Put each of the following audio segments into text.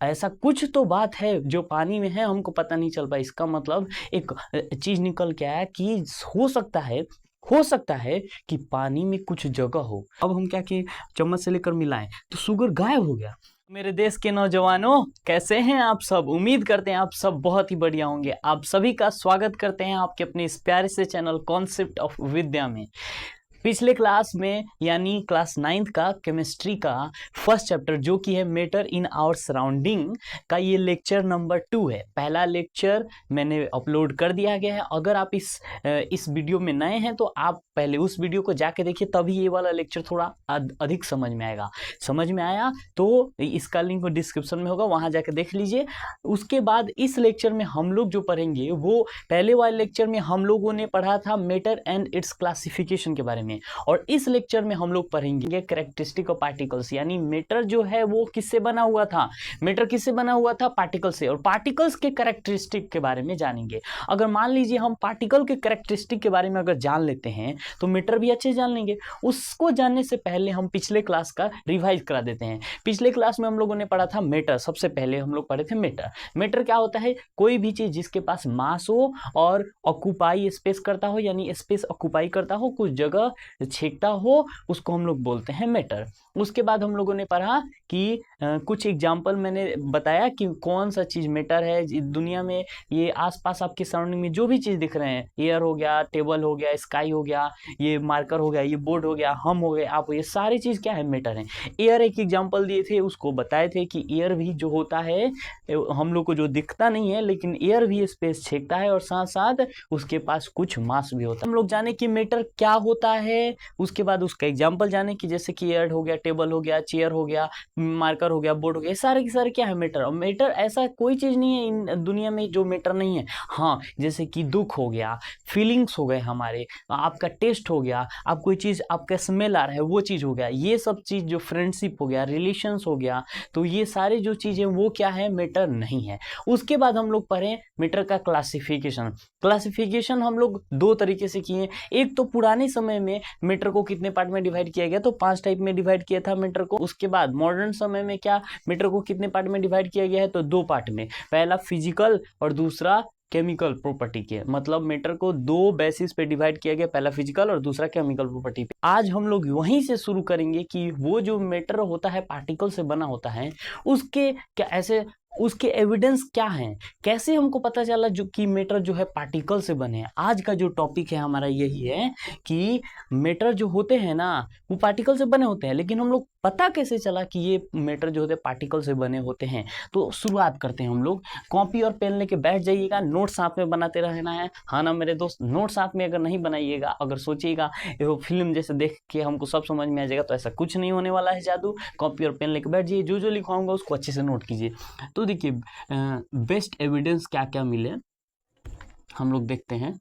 ऐसा कुछ तो बात है जो पानी में है, हमको पता नहीं चल पाया। इसका मतलब एक चीज निकल के आया कि हो सकता है कि पानी में कुछ जगह हो। अब हम क्या किए, चम्मच से लेकर मिलाएं तो शुगर गायब हो गया। मेरे देश के नौजवानों, कैसे हैं आप सब? उम्मीद करते हैं आप सब बहुत ही बढ़िया होंगे। आप सभी का स्वागत करते हैं आपके अपने इस प्यारे से चैनल कॉन्सेप्ट ऑफ विद्या में। पिछले क्लास में यानी क्लास 9th का केमिस्ट्री का फर्स्ट चैप्टर जो कि है मैटर इन आवर सराउंडिंग का ये लेक्चर नंबर 2 है। पहला लेक्चर मैंने अपलोड कर दिया गया है। अगर आप इस वीडियो में नए हैं तो आप पहले उस वीडियो को जाके देखिए, तभी ये वाला लेक्चर थोड़ा अधिक समझ में आएगा। समझ में आया तो इसका लिंक डिस्क्रिप्शन में होगा, वहां जाके देख लीजिए। उसके बाद इस लेक्चर में हम लोग जो पढ़ेंगे वो पहले वाले लेक्चर में हम लोगों ने पढ़ा था मैटर एंड इट्स क्लासिफिकेशन के बारे में, और इस लेक्चर में हम लोग पढ़ेंगे कैरेक्टरिस्टिक ऑफ पार्टिकल्स। यानी मैटर जो है वो किससे बना हुआ था, मैटर किससे बना हुआ था, पार्टिकल से, और पार्टिकल्स के कैरेक्टरिस्टिक के बारे में जानेंगे। अगर मान लीजिए हम पार्टिकल के कैरेक्टरिस्टिक के बारे में अगर जान लेते हैं तो मैटर भी अच्छे जान लेंगे। उसको जानने से पहले हम पिछले क्लास का रिवाइज करा देते हैं। पिछले क्लास में हम लोगों ने पढ़ा था मैटर। सबसे पहले हम लोग पढ़े थे मैटर। मैटर क्या होता है? कोई भी चीज जिसके पास मास हो और ऑक्यूपाई स्पेस करता हो, यानी स्पेस ऑक्यूपाई करता हो, कुछ जगह छेकता हो, उसको हम लोग बोलते हैं मैटर। उसके बाद हम लोगों ने पढ़ा कि कुछ एग्जाम्पल मैंने बताया कि कौन सा चीज मैटर है दुनिया में। ये आसपास आपके सराउंडिंग में जो भी चीज दिख रहे हैं, एयर हो गया, टेबल हो गया, स्काई हो गया, ये मार्कर हो गया, ये बोर्ड हो गया, हम हो गए, आप हो, ये सारी चीज क्या है, मैटर है। एयर एक एग्जाम्पल दिए थे, उसको बताए थे कि एयर भी जो होता है हम लोग को जो दिखता नहीं है, लेकिन एयर भी स्पेस छेकता है और साथ साथ उसके पास कुछ मास भी होता है। हम लोग जाने कि मैटर क्या होता है, उसके बाद उसका एग्जाम्पल जाने कि जैसे कि एयर हो गया, टेबल हो गया, चेयर हो गया, मार्कर हो गया, बोर्ड हो गया, सारे के सारे क्या है, मैटर। और मैटर ऐसा कोई चीज नहीं है इन दुनिया में जो मैटर नहीं है। हाँ, जैसे कि दुख हो गया, फीलिंग्स हो गए हमारे, आपका टेस्ट हो गया, आप कोई चीज आपका स्मेल आ रहा है वो चीज हो गया, ये सब चीज जो फ्रेंडशिप हो गया, रिलेशंस हो गया, तो ये सारे जो चीजें वो क्या है, मैटर नहीं है। उसके बाद हम लोग पढ़े मैटर का क्लासिफिकेशन। क्लासिफिकेशन हम लोग दो तरीके से किए। एक तो पुराने समय में मैटर को कितने पार्ट में डिवाइड किया गया, तो 5 टाइप में डिवाइड किया था मैटर को। उसके बाद मॉडर्न समय में क्या, मैटर को कितने पार्ट में डिवाइड किया गया है, तो 2 पार्ट में। पहला फिजिकल और दूसरा केमिकल प्रॉपर्टी के, मतलब मैटर को 2 बेसिस पे डिवाइड किया गया, पहला फिजिकल और दूसरा केमिकल प्रॉपर्टी पे। आज हम लोग वहीं से शुरू करेंगे कि वो जो मैटर होता है पार्टिकल से बना होता है, उसके क्या ऐसे उसके एविडेंस क्या हैं, कैसे हमको पता चला जो कि मैटर जो है पार्टिकल से बने हैं। आज का जो टॉपिक है हमारा यही है कि मैटर जो होते हैं ना वो पार्टिकल से बने होते हैं, लेकिन हम लोग पता कैसे चला कि ये मैटर जो होते हैं पार्टिकल से बने होते हैं। तो शुरुआत करते हैं हम लोग। कॉपी और पेन लेके बैठ जाइएगा, नोट साथ में बनाते रहना है, हाँ ना मेरे दोस्त। नोट साथ में अगर नहीं बनाइएगा, अगर सोचिएगा वो फिल्म जैसे देख के हमको सब समझ में आ जाएगा, तो ऐसा कुछ नहीं होने वाला है जादू। कॉपी और पेन लेके बैठ जाइए, जो जो लिखवाऊंगा उसको अच्छे से नोट कीजिए। तो देखिए, बेस्ट एविडेंस क्या क्या मिले हम लोग देखते हैं।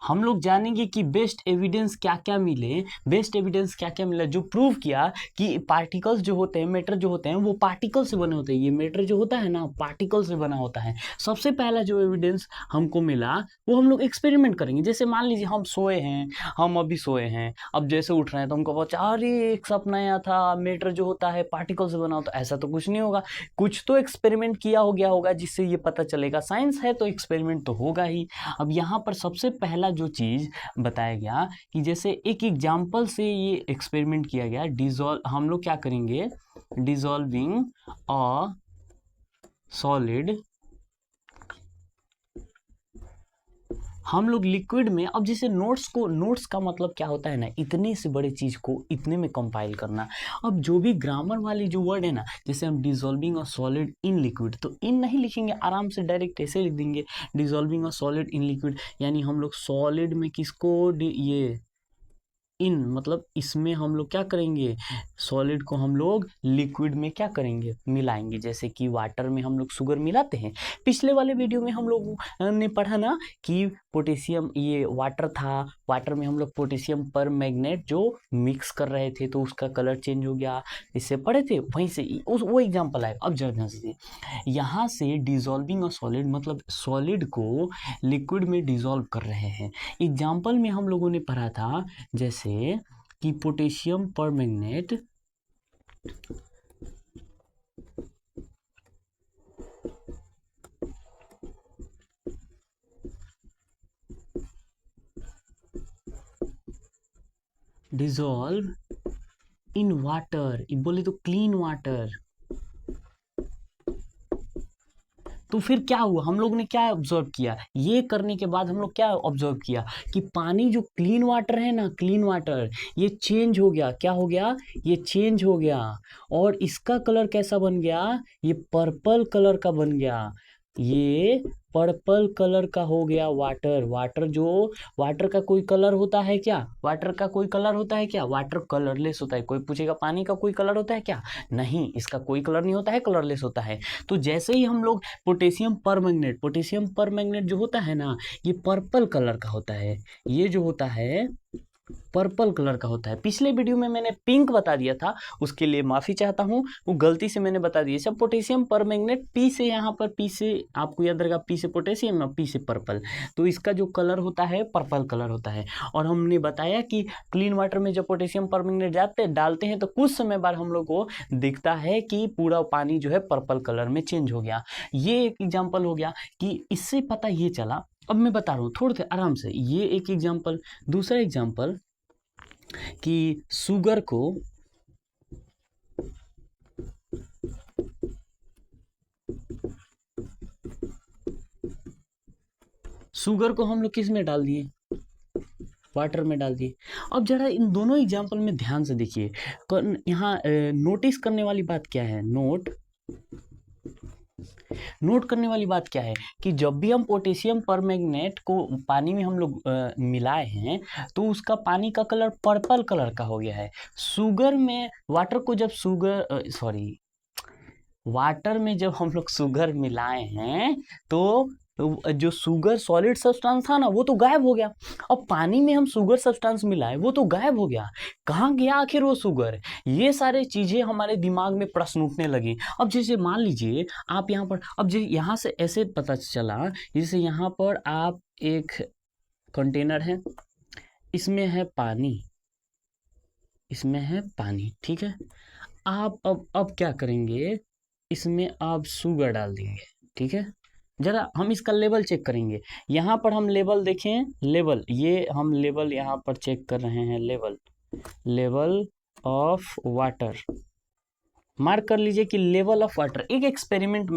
हम लोग जानेंगे कि बेस्ट एविडेंस क्या क्या मिले। बेस्ट एविडेंस क्या क्या मिला जो प्रूव किया कि पार्टिकल्स जो होते हैं, मैटर जो होते हैं, वो पार्टिकल से बने होते हैं। ये मैटर जो होता है ना पार्टिकल से बना होता है। सबसे पहला जो एविडेंस हमको मिला वो हम लोग एक्सपेरिमेंट करेंगे। जैसे मान लीजिए हम सोए हैं, हम अभी सोए हैं, अब जैसे उठ रहे हैं तो हमको पता अरे एक सपना आया था, मैटर जो होता है पार्टिकल से बना होता है। ऐसा तो कुछ नहीं होगा, कुछ तो एक्सपेरिमेंट किया हो गया होगा जिससे ये पता चलेगा। साइंस है तो एक्सपेरिमेंट तो होगा ही। अब यहाँ पर सबसे पहला जो चीज बताया गया कि जैसे एक एग्जांपल से ये एक्सपेरिमेंट किया गया, डिसॉल्व, हम लोग क्या करेंगे, डिसॉल्विंग अ सॉलिड, हम लोग लिक्विड में। अब जैसे नोट्स का मतलब क्या होता है ना, इतने से बड़े चीज को इतने में कंपाइल करना। अब जो भी ग्रामर वाली जो वर्ड है ना, जैसे हम dissolving a solid in liquid, तो इन नहीं लिखेंगे, आराम से डायरेक्ट ऐसे लिख देंगे dissolving a solid in liquid. यानी हम लोग सॉलिड में किसको ये इन मतलब इसमें हम लोग क्या करेंगे, सॉलिड को हम लोग लिक्विड में क्या करेंगे, मिलाएंगे। जैसे कि वाटर में हम लोग शुगर मिलाते हैं। पिछले वाले वीडियो में हम लोग ने पढ़ा ना कि पोटेशियम, ये वाटर था, वाटर में हम लोग पोटेशियम पर मैग्नेट जो मिक्स कर रहे थे तो उसका कलर चेंज हो गया, इससे पढ़े थे। वहीं से वो एग्जाम्पल आएगा। अब जरा ध्यान से, यहाँ से डिजॉल्विंग अ सॉलिड मतलब सॉलिड को लिक्विड में डिजॉल्व कर रहे हैं। एग्जाम्पल में हम लोगों ने पढ़ा था जैसे कि पोटेशियम पर मैग्नेट डिजॉल्व इन वाटर, बोले तो क्लीन वाटर। तो फिर क्या हुआ, हम लोग ने क्या ऑब्जर्व किया, ये करने के बाद हम लोग क्या ऑब्जर्व किया कि पानी जो क्लीन वाटर है ना, क्लीन वाटर, ये चेंज हो गया। क्या हो गया, ये चेंज हो गया। और इसका कलर कैसा बन गया, ये पर्पल कलर का बन गया। ये पर्पल कलर का हो गया वाटर। वाटर जो, वाटर का कोई कलर होता है क्या, वाटर का कोई कलर होता है क्या, वाटर कलरलेस होता है। कोई पूछेगा पानी का कोई कलर होता है क्या, नहीं, इसका कोई कलर नहीं होता है, कलरलेस होता है। तो जैसे ही हम लोग पोटेशियम पर मैग्नेट जो होता है ना, ये पर्पल कलर का होता है। ये जो होता है पर्पल कलर का होता है। पिछले वीडियो में मैंने पिंक बता दिया था, उसके लिए माफी चाहता हूँ, वो गलती से मैंने बता दिया। सब पोटेशियम पर मैग्नेट, पी से यहाँ पर, पी से आपको याद रहेगा, पी से पोटेशियम और पी से पर्पल, तो इसका जो कलर होता है पर्पल कलर होता है। और हमने बताया कि क्लीन वाटर में जब पोटेशियम पर मैग्नेट डालते हैं तो कुछ समय बाद हम लोग को दिखता है कि पूरा पानी जो है पर्पल कलर में चेंज हो गया। ये एक एग्जाम्पल हो गया कि इससे पता ये चला। अब मैं बता रहा हूँ थोड़े से आराम से, ये एक एग्जाम्पल। दूसरा एग्जाम्पल कि शुगर को हम लोग किस में डाल दिए, वाटर में डाल दिए। अब जरा इन दोनों एग्जाम्पल में ध्यान से देखिए, यहाँ नोटिस करने वाली बात क्या है, नोट करने वाली बात क्या है कि जब भी हम पोटेशियम परमैंगनेट को पानी में हम लोग मिलाए हैं तो उसका पानी का कलर पर्पल कलर का हो गया है। शुगर में वाटर को जब वाटर में जब हम लोग शुगर मिलाए हैं तो जो शुगर सॉलिड सब्सटेंस था ना वो तो गायब हो गया। अब पानी में हम शुगर सब्सटेंस मिलाए, वो तो गायब हो गया। कहाँ गया आखिर वो शुगर? ये सारे चीजें हमारे दिमाग में प्रश्न उठने लगी। अब जैसे मान लीजिए आप यहाँ पर, अब यहाँ से ऐसे पता चला, जैसे यहाँ पर आप एक कंटेनर है, इसमें है पानी, ठीक है। आप अब क्या करेंगे, इसमें आप शुगर डाल देंगे, ठीक है। जरा हम इसका लेवल चेक करेंगे। यहाँ पर हम लेवल देखें, लेवल, ये हम लेवल यहाँ पर चेक कर रहे हैं, लेवल ऑफ वाटर। मार्क कर लीजिए कि लेवल ऑफ वाटर। एक एक्सपेरिमेंट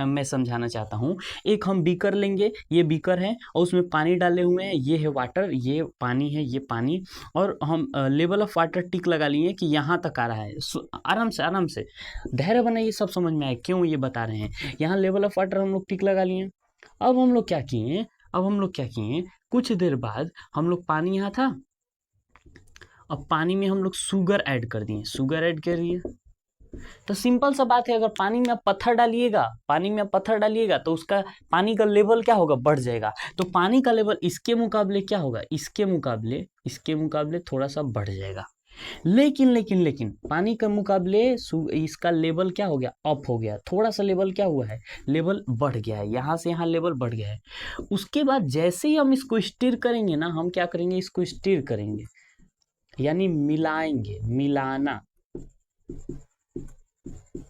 मैं समझाना चाहता हूँ। एक हम बीकर लेंगे, ये बीकर है और उसमें पानी डाले हुए हैं, ये है वाटर, ये पानी है, ये पानी, और हम लेवल ऑफ वाटर टिक लगा लिए कि यहाँ तक आ रहा है। आराम से धैर्य बनाइए, सब समझ में आए क्यों ये बता रहे हैं। यहाँ लेवल ऑफ वाटर हम लोग टिक लगा लिए। अब हम लोग क्या किए, कुछ देर बाद हम लोग, पानी यहाँ था, अब पानी में हम लोग शुगर ऐड कर दिए। तो सिंपल सा बात है, अगर पानी में आप पत्थर डालिएगा तो उसका पानी का लेवल क्या होगा, बढ़ जाएगा। तो पानी का लेवल इसके मुकाबले क्या होगा, इसके मुकाबले थोड़ा सा बढ़ जाएगा। लेकिन पानी के मुकाबले इसका लेवल क्या हो गया, अप हो गया। थोड़ा सा लेवल क्या हुआ है, लेवल बढ़ गया है, यहाँ से यहाँ लेवल बढ़ गया है। उसके बाद जैसे ही हम इसको स्टिर करेंगे ना, हम क्या करेंगे, इसको स्टिर करेंगे, यानी मिलाना।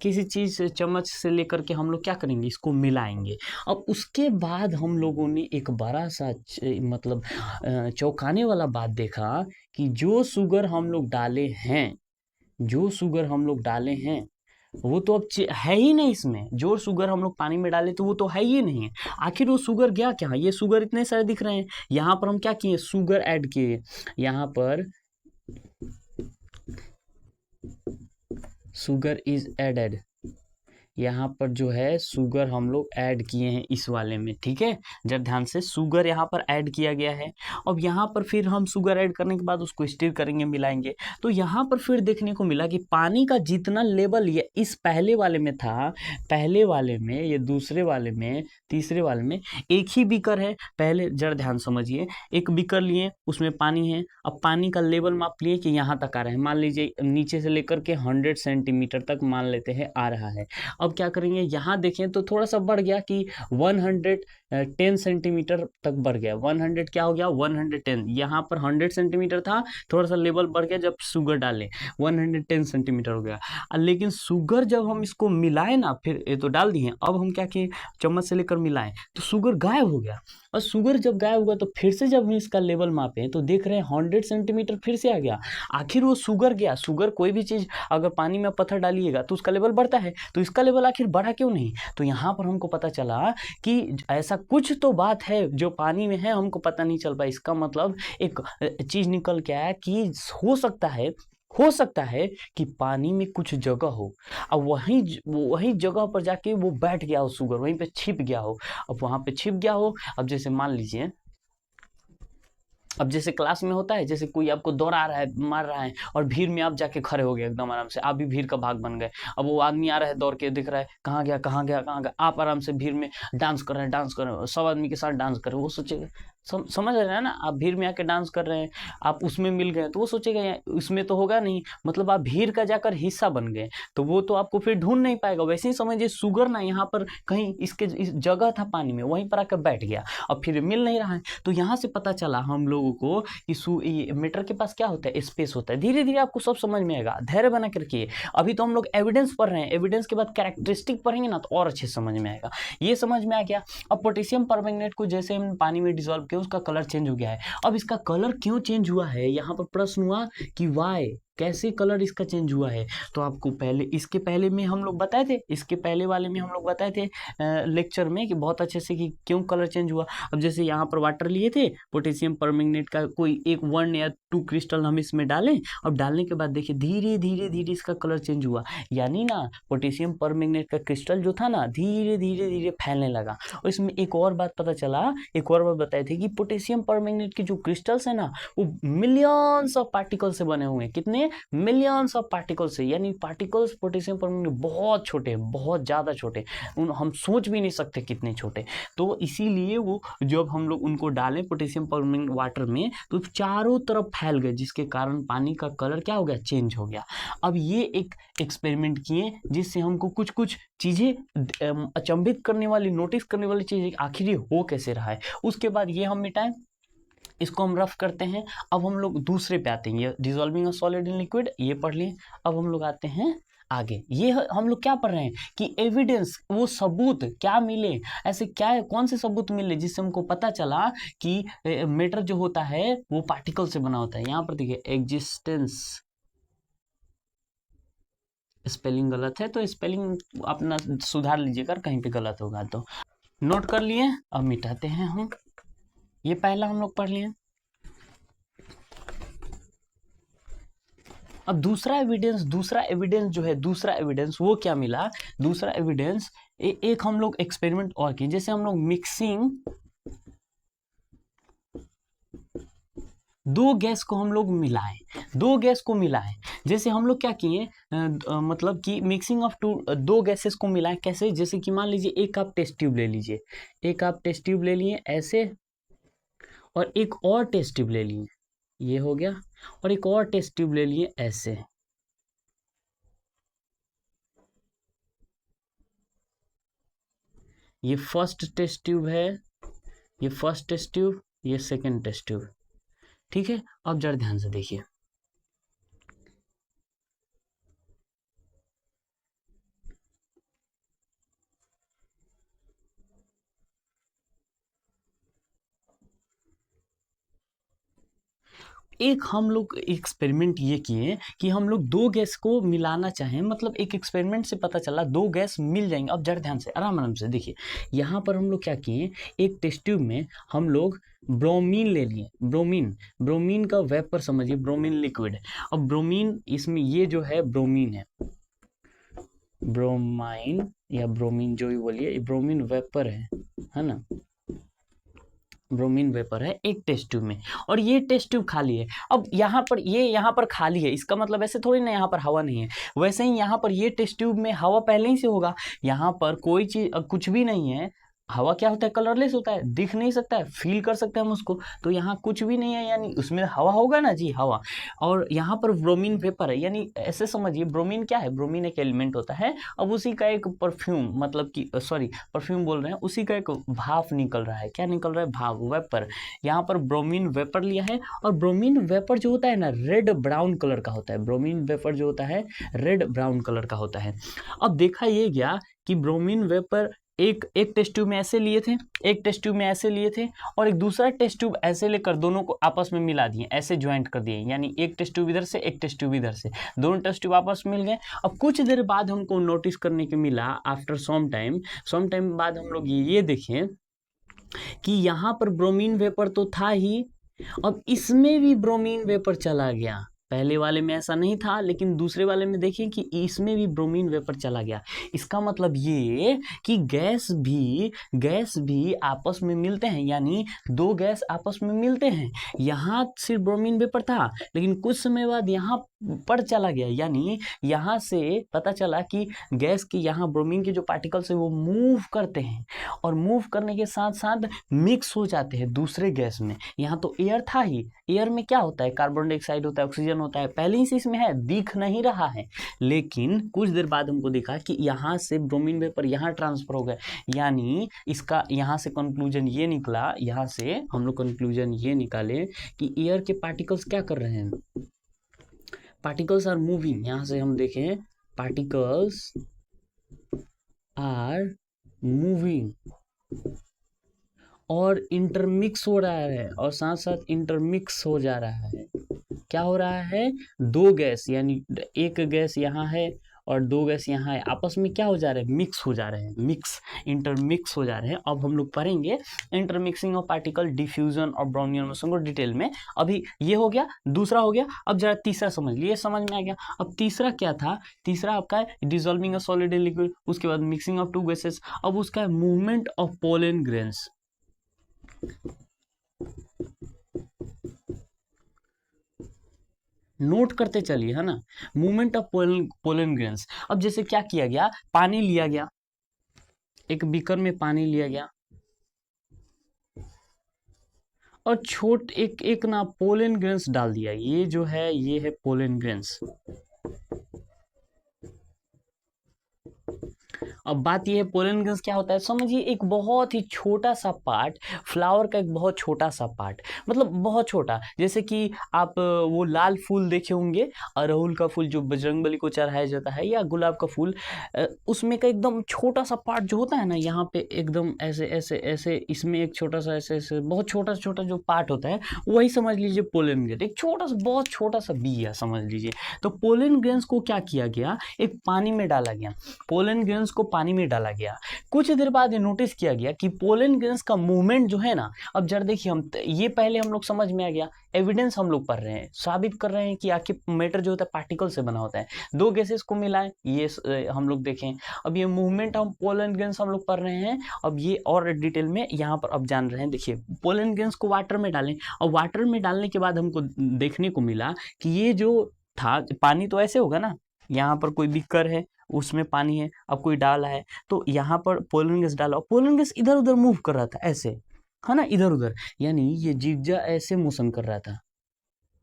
किसी चीज से चम्मच से लेकर के हम लोग क्या करेंगे, इसको मिलाएंगे। अब उसके बाद हम लोगों ने एक बड़ा सा मतलब चौंकाने वाला बात देखा कि जो शुगर हम लोग डाले हैं वो तो अब है ही नहीं इसमें। जो शुगर हम लोग पानी में डाले तो वो तो है ही नहीं है। आखिर वो शुगर गया क्या? ये शुगर इतने सारे दिख रहे हैं, यहाँ पर हम क्या किए, शुगर ऐड किए। यहाँ पर शुगर इज एडेड, यहाँ पर जो है शुगर हम लोग ऐड किए हैं इस वाले में, ठीक है। जरा ध्यान से, शुगर यहाँ पर ऐड किया गया है। अब यहाँ पर फिर हम शुगर ऐड करने के बाद उसको स्टिर करेंगे, मिलाएंगे। तो यहाँ पर फिर देखने को मिला कि पानी का जितना लेवल ये इस पहले वाले में था, पहले वाले में, ये दूसरे वाले में, तीसरे वाले में एक ही बीकर है। पहले जरा ध्यान समझिए, एक बीकर लिए, उसमें पानी है। अब पानी का लेवल माप लिए कि यहाँ तक आ रहा है, मान लीजिए नीचे से लेकर के 100 सेंटीमीटर तक मान लेते हैं आ रहा है। अब क्या करेंगे, यहाँ देखें तो थोड़ा सा बढ़ गया कि 110 सेंटीमीटर तक बढ़ गया। 100 क्या हो गया, 110। यहाँ पर 100 सेंटीमीटर था, थोड़ा सा लेवल बढ़ गया जब शुगर डाले, 110 सेंटीमीटर हो गया। लेकिन शुगर जब हम इसको मिलाए ना, फिर ये तो डाल दिए, अब हम क्या किए, चम्मच से लेकर मिलाएं तो शुगर गायब हो गया। और शुगर जब गायब हुआ तो फिर से जब हम इसका लेवल मापे तो देख रहे हैं 100 सेंटीमीटर फिर से आ गया। आखिर वो शुगर गया, शुगर कोई भी चीज़ अगर पानी में पत्थर डालिएगा तो उसका लेवल बढ़ता है, तो इसका लेवल आखिर बढ़ा क्यों नहीं। तो यहाँ पर हमको पता चला कि ऐसा कुछ तो बात है जो पानी में है, हमको पता नहीं चल पाया। इसका मतलब एक चीज़ निकल के आया कि हो सकता है कि पानी में कुछ जगह हो, अब वही जगह पर जाके वो बैठ गया हो, शुगर वहीं पे छिप गया हो। अब वहां पे छिप गया हो, अब जैसे मान लीजिए, अब जैसे क्लास में होता है, जैसे कोई आपको दौड़ा रहा है, मार रहा है, और भीड़ में आप जाके खड़े हो गए एकदम आराम से, आप भी भीड़ का भाग बन गए। अब वो आदमी आ रहा है दौड़ के, दिख रहा है कहाँ गया कहाँ गया कहाँ गया, आप आराम से भीड़ में डांस कर रहे हैं, सब आदमी के साथ डांस कर रहे हैं। वो सोचेगा, समझ रहे हैं ना, आप भीड़ में आके डांस कर रहे हैं, आप उसमें मिल गए, तो वो सोचेगा उसमें तो होगा नहीं, मतलब आप भीड़ का जाकर हिस्सा बन गए, तो वो तो आपको फिर ढूंढ नहीं पाएगा। वैसे ही समझिए, शुगर ना यहाँ पर कहीं इस जगह था पानी में, वहीं पर आकर बैठ गया, अब फिर मिल नहीं रहा है। तो यहाँ से पता चला हम लोगों को कि मीटर के पास क्या होता है, स्पेस होता है। धीरे धीरे आपको सब समझ में आएगा, धैर्य बना कर रखिए। अभी तो हम लोग एविडेंस पढ़ रहे हैं, एविडेंस के बाद कैरेक्टरिस्टिक पढ़ेंगे ना तो और अच्छे समझ में आएगा। ये समझ में आ गया। अब पोटेशियम परमैंगनेट को जैसे हम पानी में डिसॉल्व किया, उसका कलर चेंज हो गया है। अब इसका कलर क्यों चेंज हुआ है, यहाँ पर प्रश्न हुआ कि वाई, कैसे कलर इसका चेंज हुआ है। तो आपको पहले, इसके पहले में हम लोग बताए थे, इसके पहले वाले में हम लोग बताए थे लेक्चर में कि बहुत अच्छे से कि क्यों कलर चेंज हुआ। अब जैसे यहाँ पर वाटर लिए थे, पोटेशियम परमैंगनेट का कोई एक 1 या 2 क्रिस्टल हम इसमें डालें, अब डालने के बाद देखिए धीरे धीरे धीरे इसका कलर चेंज हुआ। यानी ना पोटेशियम परमैंगनेट का क्रिस्टल जो था ना, धीरे धीरे धीरे फैलने लगा। और इसमें एक और बात पता चला, एक और बात बताए थे कि पोटेशियम परमैंगनेट के जो क्रिस्टल्स है ना, वो मिलियंस ऑफ पार्टिकल से बने हुए हैं। कितने, मिलियंस ऑफ पार्टिकल से। यानी पार्टिकल्स पोटेशियम परमैंगनेट बहुत छोटे, बहुत ज़्यादा छोटे, हम सोच भी नहीं सकते कितने छोटे। तो इसीलिए वो जब हम लोग उनको डालें पोटेशियम परमैंगनेट वाटर में, तो चारों तरफ फैल गए, जिसके कारण पानी का कलर क्या हो गया, चेंज हो गया। अब ये एक एक्सपेरिमेंट किए जिससे हमको कुछ कुछ चीज़ें अचंभित करने वाली, नोटिस करने वाली चीज़ें आखिर ये हो कैसे रहा है। उसके बाद ये हम मिटाएं, इसको हम रफ करते हैं। अब हम लोग दूसरे पे आते हैं, ये dissolving a solid in liquid, ये पढ़ लिए। अब हम लोग आते हैं आगे, ये हम लोग क्या पढ़ रहे हैं कि एविडेंस, वो सबूत क्या मिले, ऐसे क्या, कौन से सबूत मिले जिससे हमको पता चला कि मैटर जो होता है वो पार्टिकल से बना होता है। यहाँ पर देखिए एग्जिस्टेंस, स्पेलिंग गलत है तो स्पेलिंग अपना सुधार लीजिएगा, कहीं पे गलत होगा तो। नोट कर लिए, अब मिटाते हैं हम। ये पहला हम लोग पढ़ लिए। अब दूसरा एविडेंस जो है, दूसरा एविडेंस वो क्या मिला, दूसरा एविडेंस एक हम लोग एक्सपेरिमेंट और किए। जैसे हम लोग मिक्सिंग, दो गैस को हम लोग मिलाएं, जैसे हम लोग क्या किए, मतलब कि मिक्सिंग ऑफ दो गैसेस को मिलाएं। कैसे, जैसे कि मान लीजिए एक आप टेस्ट ट्यूब ले लीजिए, एक आप टेस्ट ट्यूब ले लिए ऐसे, और एक और टेस्ट ट्यूब ले लिए, ये हो गया, और एक और टेस्ट ट्यूब ले लिए ऐसे। ये फर्स्ट टेस्ट ट्यूब है, ये फर्स्ट टेस्ट ट्यूब, ये सेकंड टेस्ट ट्यूब, ठीक है। अब जरा ध्यान से देखिए, एक हम लोग एक्सपेरिमेंट ये किए कि हम लोग दो गैस को मिलाना चाहें, मतलब एक एक्सपेरिमेंट से पता चला दो गैस मिल जाएंगे। अब जरा ध्यान से, आराम आराम से देखिए, यहाँ पर हम लोग क्या किए, एक टेस्ट ट्यूब में हम लोग ब्रोमीन ले लिए, ब्रोमीन का वेपर समझिए, ब्रोमीन लिक्विड। अब ब्रोमीन, इसमें ये जो है ब्रोमीन है, ब्रोमाइन या ब्रोमीन जो भी बोलिए, ये ब्रोमीन वेपर है ना, ब्रोमीन वेपर है एक टेस्ट ट्यूब में, और ये टेस्ट ट्यूब खाली है। अब यहाँ पर ये यहाँ पर खाली है, इसका मतलब ऐसे थोड़ी ना यहाँ पर हवा नहीं है, वैसे ही यहाँ पर ये टेस्ट ट्यूब में हवा पहले ही से होगा, यहाँ पर कोई चीज कुछ भी नहीं है। हवा क्या होता है, कलरलेस होता है, दिख नहीं सकता है, फील कर सकते हैं हम उसको, तो यहाँ कुछ भी नहीं है, यानी उसमें हवा होगा ना जी, हवा। और यहाँ पर ब्रोमीन वेपर है, यानी ऐसे समझिए ब्रोमीन क्या है, ब्रोमीन एक एलिमेंट होता है, अब उसी का एक परफ्यूम, मतलब कि सॉरी परफ्यूम बोल रहे हैं, उसी का एक भाप निकल रहा है। क्या निकल रहा है, भाप, वेपर। यहाँ पर ब्रोमीन वेपर लिया है, और ब्रोमीन वेपर जो होता है ना रेड ब्राउन कलर का होता है, ब्रोमीन वेपर जो होता है रेड ब्राउन कलर का होता है। अब देखा ये गया कि ब्रोमीन वेपर एक टेस्ट ट्यूब में ऐसे लिए थे, एक टेस्ट ट्यूब में ऐसे लिए थे, और एक दूसरा टेस्ट ट्यूब ऐसे लेकर दोनों को आपस में मिला दिए, ऐसे ज्वाइंट कर दिए, यानी एक टेस्ट ट्यूब इधर से, एक टेस्ट ट्यूब इधर से, दोनों टेस्ट ट्यूब आपस में मिल गए। अब कुछ देर बाद हमको नोटिस करने को मिला, आफ्टर सम टाइम बाद हम लोग ये देखें कि यहाँ पर ब्रोमीन वेपर तो था ही, अब इसमें भी ब्रोमीन वेपर चला गया। पहले वाले में ऐसा नहीं था, लेकिन दूसरे वाले में देखिए कि इसमें भी ब्रोमीन वेपर चला गया। इसका मतलब ये कि गैस भी आपस में मिलते हैं, यानी दो गैस आपस में मिलते हैं। यहाँ सिर्फ ब्रोमीन वेपर था, लेकिन कुछ समय बाद यहाँ पर चला गया, यानी यहाँ से पता चला कि गैस के यहाँ ब्रोमीन के जो पार्टिकल्स है वो मूव करते हैं, और मूव करने के साथ साथ मिक्स हो जाते हैं दूसरे गैस में। यहाँ तो एयर था ही, एयर में क्या होता है, कार्बन डाइऑक्साइड होता है, ऑक्सीजन होता है, पहले ही से इसमें है, दिख नहीं रहा है, लेकिन कुछ देर बाद हमको दिखा कि यहाँ से ब्रोमीन वेपर यहाँ ट्रांसफर हो गया, यानी इसका यहाँ से कंक्लूजन ये निकला, यहाँ से हम लोग कंक्लूजन ये निकाले कि एयर के पार्टिकल्स क्या कर रहे हैं, पार्टिकल्स आर मूविंग। यहाँ से हम देखें, पार्टिकल्स आर मूविंग और इंटरमिक्स हो रहा है, और साथ साथ इंटरमिक्स हो जा रहा है। क्या हो रहा है, दो गैस, यानी एक गैस यहाँ है और दो गैस यहाँ है, आपस में क्या हो जा रहे हैं, मिक्स हो जा रहे हैं, मिक्स, इंटरमिक्स हो जा रहे हैं। अब हम लोग पढ़ेंगे इंटरमिक्सिंग ऑफ पार्टिकल, डिफ्यूजन और ब्राउनियन मोशन को डिटेल में। अभी ये हो गया, दूसरा हो गया, अब जरा तीसरा समझ लिए, समझ में आ गया। अब तीसरा क्या था, तीसरा आपका है dissolving a solid in liquid, उसके बाद मिक्सिंग ऑफ टू गैसेस, अब उसका है movement of pollen grains. Note करते चलिए, है ना, मूवमेंट ऑफ पोलन ग्रेन्स। अब जैसे क्या किया गया, पानी लिया गया, एक बीकर में पानी लिया गया, और एक ना पोलन ग्रेन्स डाल दिया, ये जो है ये है पोलन ग्रेन्स। अब बात ये है पोलन ग्रेन्स क्या होता है, समझिए एक बहुत ही छोटा सा पार्ट, फ्लावर का एक बहुत छोटा सा पार्ट, मतलब बहुत छोटा, जैसे कि आप वो लाल फूल देखे होंगे, अड़हुल का फूल जो बजरंगबली को चढ़ाया जाता है, या गुलाब का फूल, उसमें का एकदम छोटा सा पार्ट जो होता है ना, यहाँ पे एकदम ऐसे ऐसे ऐसे, इसमें एक छोटा सा ऐसे ऐसे बहुत छोटा छोटा जो पार्ट होता है, वही समझ लीजिए पोलन ग्रेन, एक छोटा सा बहुत छोटा सा बी है समझ लीजिए। तो पोलन ग्रेन्स को क्या किया गया, एक पानी में डाला गया, पोलन ग्रेन्स को पानी में डाला गया। कुछ देर बाद ये नोटिस किया गया कि पोलन ग्रेन्स का मूवमेंट जो है ना, अब जरा देखिए, हम ये पहले हम लोग समझ में आ गया, एविडेंस हम लोग पढ़ रहे हैं, साबित कर रहे हैं कि आखिर मैटर जो होता है पार्टिकल से बना होता है, दो गैसेस को मिलाएं, ये हम लोग देखें। अब ये मूवमेंट ऑफ पोलन ग्रेन्स हम लोग पढ़ रहे हैं, अब ये और डिटेल में यहाँ पर अब जान रहे हैं। देखिए, पोलन ग्रेन्स को वाटर में डालें, और वाटर में डालने के बाद हमको देखने को मिला कि ये जो था, पानी तो ऐसे होगा ना, यहाँ पर कोई बीकर है, उसमें पानी है, अब कोई डाला है, तो यहाँ पर पोलन गैस डाला, पोलन गैस इधर उधर मूव कर रहा था ऐसे, है ना, इधर उधर, यानी ये जिगजा ऐसे मोशन कर रहा था,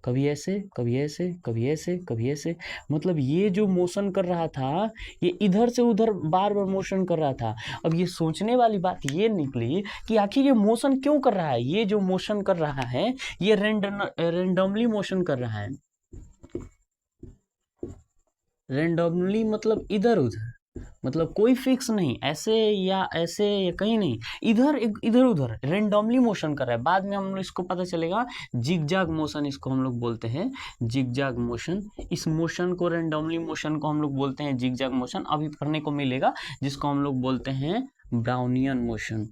कभी ऐसे कभी ऐसे कभी ऐसे कभी ऐसे, मतलब ये जो मोशन कर रहा था, ये इधर से उधर बार बार मोशन कर रहा था। अब ये सोचने वाली बात ये निकली कि आखिर ये मोशन क्यों कर रहा है, ये जो मोशन कर रहा है ये रेंडमली मोशन कर रहा है, रेंडमली मतलब इधर उधर, मतलब कोई फिक्स नहीं, ऐसे या कहीं नहीं, इधर उधर रेंडमली मोशन कर रहा है। बाद में हम लोग इसको पता चलेगा जिगजैग मोशन, इसको हम लोग बोलते हैं जिगजैग मोशन। इस मोशन को, रेंडमली मोशन को हम लोग बोलते हैं जिगजैग मोशन, अभी पढ़ने को मिलेगा, जिसको हम लोग बोलते हैं ब्राउनियन मोशन।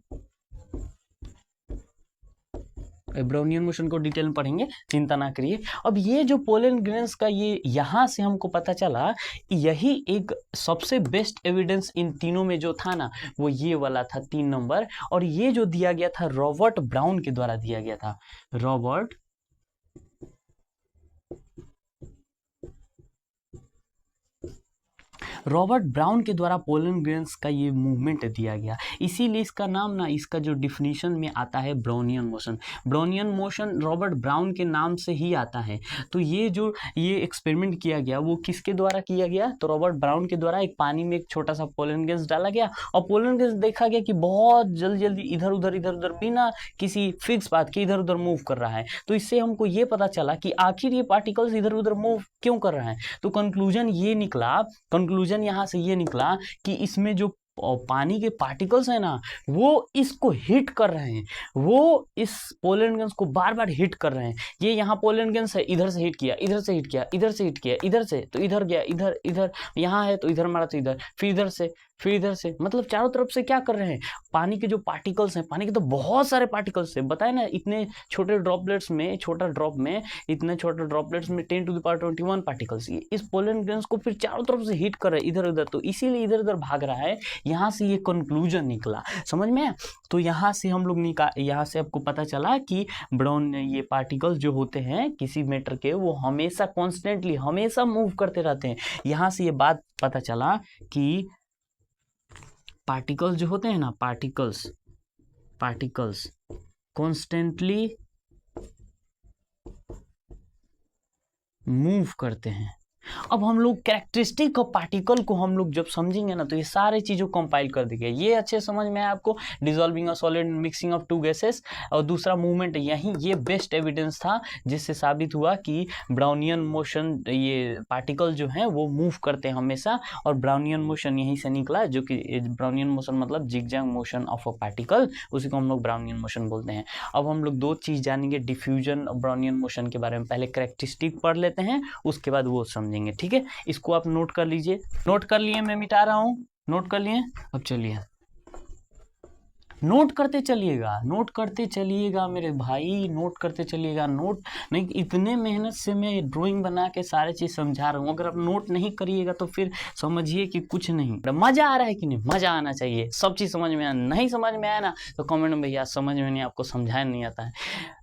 ब्राउनियन मोशन को डिटेल में पढ़ेंगे, चिंता ना करिए। अब ये जो पोलन ग्रेन्स का ये यहाँ से हमको पता चला, यही एक सबसे बेस्ट एविडेंस इन तीनों में जो था ना, वो ये वाला था 3 नंबर। और ये जो दिया गया था रॉबर्ट ब्राउन के द्वारा दिया गया था, रॉबर्ट ब्राउन के द्वारा पोलन ग्रेन्स का ये मूवमेंट दिया गया, इसीलिए इसका नाम ना, इसका जो डिफिनीशन में आता है Brownian motion. Brownian motion Robert brown के नाम से ही आता है। तो ये जो ये एक्सपेरिमेंट किया गया वो किसके द्वारा किया गया, तो रॉबर्ट ब्राउन के द्वारा। एक पानी में एक छोटा सा पोलन ग्रेन्स डाला गया और पोलन ग्रेन्स देखा गया कि बहुत जल्दी जल्दी इधर उधर बिना किसी फिक्स बात के इधर उधर मूव कर रहा है। तो इससे हमको ये पता चला कि आखिर ये पार्टिकल्स इधर उधर मूव क्यों कर रहा है। तो कंक्लूजन यहाँ से ये निकला कि इसमें जो पानी के पार्टिकल्स है ना, वो इसको हिट कर रहे हैं, वो इस पोलन ग्रेन्स को बार बार हिट कर रहे हैं। ये यहाँ पोलन ग्रेन्स है, इधर से हिट किया, इधर से हिट किया, इधर से हिट किया, इधर से तो इधर गया, इधर इधर यहाँ है तो इधर मारा तो इधर, फिर इधर से, फिर इधर से, मतलब चारों तरफ से क्या कर रहे हैं, पानी के जो पार्टिकल्स हैं, पानी के तो बहुत सारे पार्टिकल्स है, बताए ना, इतने छोटे ड्रॉपलेट्स में, छोटा ड्रॉप में, इतने छोटे ड्रॉपलेट्स में 10⁻21 पार्टिकल्स, इस पोलन ग्रेन्स को फिर चारों तरफ से हिट कर रहे हैं इधर उधर, तो इसीलिए इधर उधर भाग रहा है। यहाँ से ये कंक्लूजन निकला, समझ में। तो यहाँ से हम लोग यहाँ से आपको पता चला कि ब्राउन ये पार्टिकल्स जो होते हैं किसी मैटर के, वो हमेशा कॉन्स्टेंटली हमेशा मूव करते रहते हैं। यहाँ से ये बात पता चला कि पार्टिकल्स जो होते हैं ना, पार्टिकल्स कॉन्स्टेंटली मूव करते हैं। अब हम लोग कैरेक्टरिस्टिक ऑफ पार्टिकल को हम लोग जब समझेंगे ना, तो ये सारे चीज़ों को कंपाइल कर देंगे। ये अच्छे समझ में आया आपको, dissolving a solid, mixing of 2 gases, और दूसरा मूवमेंट यही, ये बेस्ट एविडेंस था जिससे साबित हुआ कि ब्राउनियन मोशन, ये पार्टिकल जो हैं वो मूव करते हैं हमेशा, और ब्राउनियन मोशन यहीं से निकला, जो कि ब्राउनियन मोशन मतलब zigzag motion of a particle, उसी को हम लोग ब्राउनियन मोशन बोलते हैं। अब हम लोग 2 चीज़ जानेंगे डिफ्यूजन और ब्राउनियन मोशन के बारे में। पहले कैरेक्टरिस्टिक पढ़ लेते हैं, उसके बाद वो समझेंगे, ठीक है। इसको आप नोट कर लीजिए। नोट कर लिए, मैं मिटा रहा हूं, नोट कर लिए। अब चलिए नोट करते चलिएगा मेरे भाई, नोट करते चलिएगा। नोट नहीं, इतने मेहनत से मैं ड्राइंग बना के सारे चीज़ समझा रहा हूँ, अगर आप नोट नहीं करिएगा तो फिर समझिए कि कुछ नहीं। मज़ा आ रहा है कि नहीं, मज़ा आना चाहिए, सब चीज़ समझ में नहीं समझ में आया ना तो कमेंट में भैया समझ में नहीं, आपको समझाया नहीं आता है,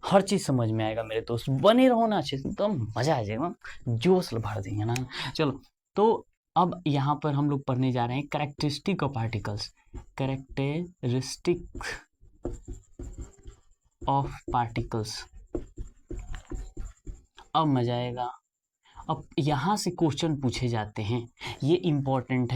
हर चीज़ समझ में आएगा मेरे दोस्त, बने रहो ना अच्छे से, तो मज़ा आ जाएगा, जोश भर देंगे ना। चलो, तो अब यहाँ पर हम लोग पढ़ने जा रहे हैं characteristic of particles, characteristic of particles. अब मजा आएगा। अब यहाँ से क्वेश्चन पूछे जाते हैं, ये इम्पोर्टेंट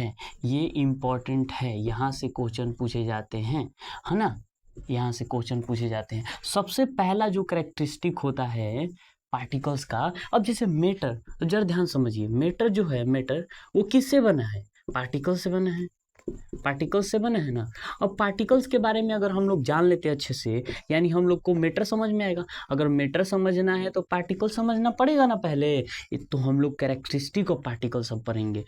है, यहाँ से क्वेश्चन पूछे जाते हैं, है ना, यहाँ से क्वेश्चन पूछे जाते हैं। सबसे पहला जो कैरेक्टरिस्टिक होता है पार्टिकल्स का, अब जैसे मैटर, तो जरा ध्यान समझिए, मैटर जो है, मैटर वो किससे बना है, पार्टिकल्स से बना है, पार्टिकल्स से बने हैं ना। अब पार्टिकल्स के बारे में अगर हम लोग जान लेते हैं अच्छे से, यानी हम लोग को मैटर समझ में आएगा। अगर मैटर समझना है तो पार्टिकल समझना पड़ेगा ना पहले, तो हम लोग कैरेक्टरिस्टिक ऑफ पार्टिकल सब पढ़ेंगे,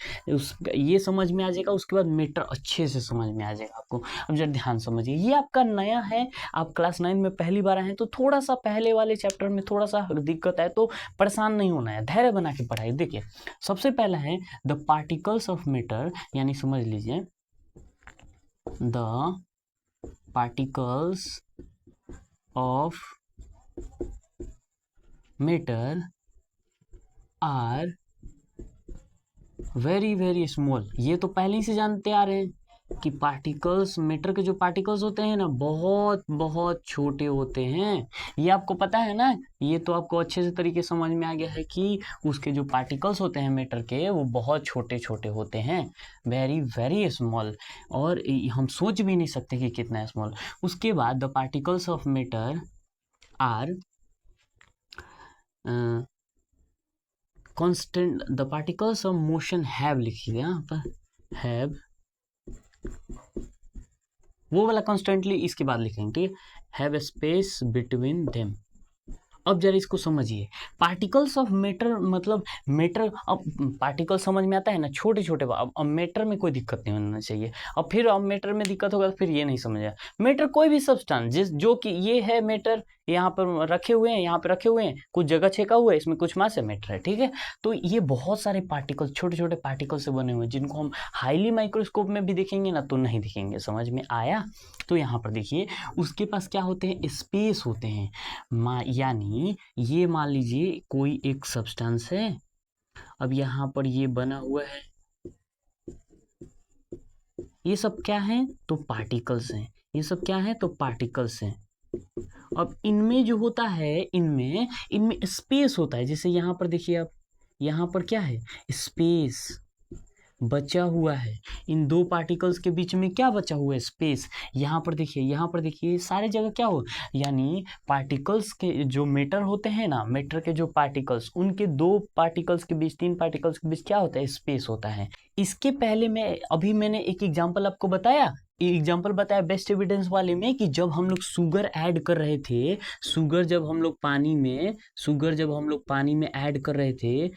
ये समझ में आ जाएगा, उसके बाद मैटर अच्छे से समझ में आ जाएगा आपको। अब जरा ध्यान समझिए, ये आपका नया है, आप क्लास 9 में पहली बार आए हैं, तो थोड़ा सा पहले वाले चैप्टर में थोड़ा सा दिक्कत है, तो परेशान नहीं होना है, धैर्य बना के पढ़ाई। देखिए, सबसे पहला है द पार्टिकल्स ऑफ मैटर, यानी समझ लीजिए the particles of matter are very very small। ये तो पहले ही से जानते आ रहे हैं कि पार्टिकल्स, मैटर के जो पार्टिकल्स होते हैं ना, बहुत बहुत छोटे होते हैं। ये आपको पता है ना, ये तो आपको अच्छे से तरीके समझ में आ गया है कि उसके जो पार्टिकल्स होते हैं मैटर के, वो बहुत छोटे छोटे होते हैं, वेरी वेरी स्मॉल, और हम सोच भी नहीं सकते कि कितना स्मॉल। उसके बाद the particles of matter are constant, the particles of motion have, लिखिए यहाँ पर हैव, वो वाला कॉन्स्टेंटली इसके बाद लिखेंगे, ठीक है, हैव स्पेस बिटवीन देम। अब जरा इसको समझिए, पार्टिकल्स ऑफ मैटर मतलब मैटर, अब पार्टिकल समझ में आता है ना, छोटे छोटे, अब मैटर में कोई दिक्कत नहीं होना चाहिए। अब फिर अब मैटर में दिक्कत होगा तो फिर ये नहीं समझ आया। मैटर कोई भी सब्सटेंस जो कि ये है मैटर, यहाँ पर रखे हुए हैं, यहाँ पे रखे हुए हैं, कुछ जगह छेका हुआ है, इसमें कुछ मास है, मैटर है, ठीक है। तो ये बहुत सारे पार्टिकल्स, छोटे छोटे पार्टिकल से बने हुए हैं, जिनको हम हाईली माइक्रोस्कोप में भी देखेंगे ना तो नहीं दिखेंगे। समझ में आया? तो यहाँ पर देखिए उसके पास क्या होते हैं, स्पेस होते हैं। यानी ये मान लीजिए कोई एक सब्सटेंस है, अब यहाँ पर ये बना हुआ है, ये सब क्या है तो पार्टिकल्स हैं, ये सब क्या है तो पार्टिकल्स हैं। अब इनमें जो होता है, इनमें इनमें स्पेस होता है। जैसे यहाँ पर देखिए आप, यहाँ पर क्या है, स्पेस बचा हुआ है। इन दो पार्टिकल्स के बीच में क्या बचा हुआ है, स्पेस। यहाँ पर देखिए, यहाँ पर देखिए, सारे जगह क्या हो, यानी पार्टिकल्स के जो मैटर होते हैं ना, मैटर के जो पार्टिकल्स, उनके दो पार्टिकल्स के बीच, तीन पार्टिकल्स के बीच क्या होता है, स्पेस होता है। इसके पहले मैंने एक एग्जांपल आपको बताया, एग्जाम्पल बताया बेस्ट एविडेंस वाले में, कि जब हम लोग शुगर ऐड कर रहे थे, शुगर जब हम लोग पानी में ऐड कर रहे थे,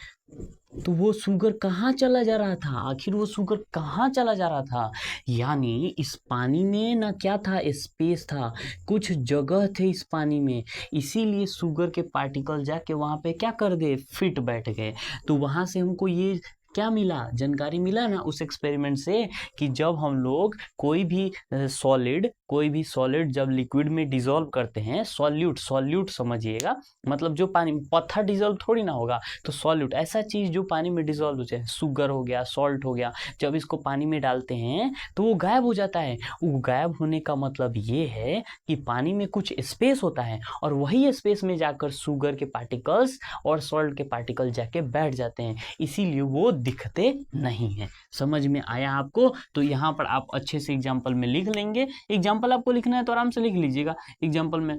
तो वो शुगर कहाँ चला जा रहा था, आखिर वो शुगर कहाँ चला जा रहा था, यानी इस पानी में ना क्या था, स्पेस था, कुछ जगह थे इस पानी में, इसीलिए शुगर के पार्टिकल जाके वहाँ पे क्या कर गए, फिट बैठ गए। तो वहाँ से हमको ये क्या मिला, जानकारी मिला ना उस एक्सपेरिमेंट से, कि जब हम लोग कोई भी सॉलिड जब लिक्विड में डिसॉल्व करते हैं, सॉल्यूट समझिएगा, मतलब जो पानी में, पत्थर डिसॉल्व थोड़ी ना होगा, तो सॉल्यूट ऐसा चीज जो पानी में डिसॉल्व हो जाए, शुगर हो गया, सॉल्ट हो गया, जब इसको पानी में डालते हैं तो वो गायब हो जाता है। वो गायब होने का मतलब ये है कि पानी में कुछ स्पेस होता है, और वही स्पेस में जाकर शुगर के पार्टिकल्स और सॉल्ट के पार्टिकल जाके बैठ जाते हैं, इसीलिए वो दिखते नहीं है। समझ में आया आपको? तो यहाँ पर आप अच्छे से एग्जाम्पल में लिख लेंगे। एग्जाम्पल आपको लिखना है तो आराम से लिख लीजिएगा। एग्जाम्पल में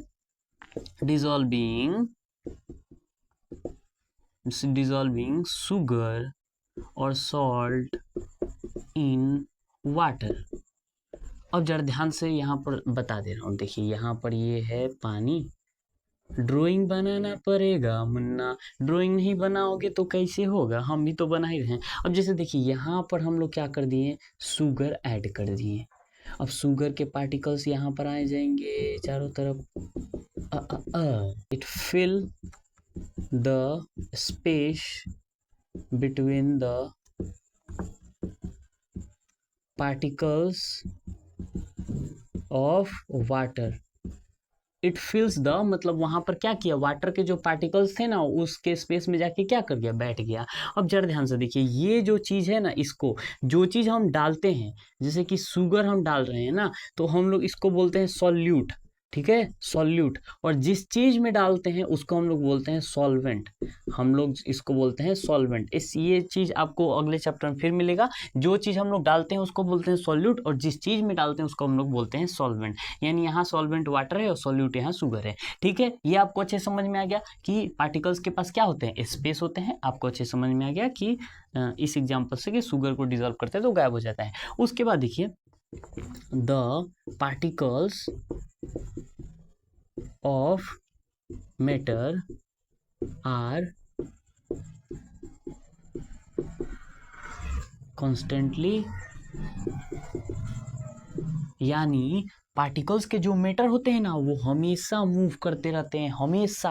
डिसॉल्विंग शुगर और सॉल्ट इन वाटर। अब जरा ध्यान से यहाँ पर बता दे रहा हूँ, देखिए यहाँ पर ये है पानी, ड्राइंग बनाना पड़ेगा मुन्ना, ड्राइंग नहीं बनाओगे तो कैसे होगा, हम भी तो बना ही रहे हैं। अब जैसे देखिए यहाँ पर हम लोग क्या कर दिए, शुगर ऐड कर दिए। अब शुगर के पार्टिकल्स यहाँ पर आए जाएंगे चारों तरफ, it fill the space between the particles of water. It fills the मतलब वहां पर क्या किया, वाटर के जो पार्टिकल्स थे ना, उसके स्पेस में जाके क्या कर गया, बैठ गया। अब जरा ध्यान से देखिए, ये जो चीज है ना, इसको जो चीज हम डालते हैं, जैसे कि शुगर हम डाल रहे हैं ना, तो हम लोग इसको बोलते हैं सॉल्यूट, ठीक है, सॉल्यूट। और जिस चीज में डालते हैं उसको हम लोग बोलते हैं सॉल्वेंट, हम लोग इसको बोलते हैं सॉल्वेंट। ये चीज आपको अगले चैप्टर में फिर मिलेगा। जो चीज हम लोग डालते हैं उसको बोलते हैं सॉल्यूट, और जिस चीज में डालते हैं उसको हम लोग बोलते हैं सॉल्वेंट। यानी यहाँ सॉल्वेंट वाटर है और सॉल्यूट यहाँ शुगर है, ठीक है। ये आपको अच्छे समझ में आ गया कि पार्टिकल्स के पास क्या होते हैं, स्पेस होते हैं। आपको अच्छे समझ में आ गया कि इस एग्जाम्पल से कि शुगर को डिजोल्व करते हैं तो गायब हो जाता है। उसके बाद देखिए, the particles of matter are constantly, यानी पार्टिकल्स के जो मैटर होते हैं ना, वो हमेशा मूव करते रहते हैं, हमेशा।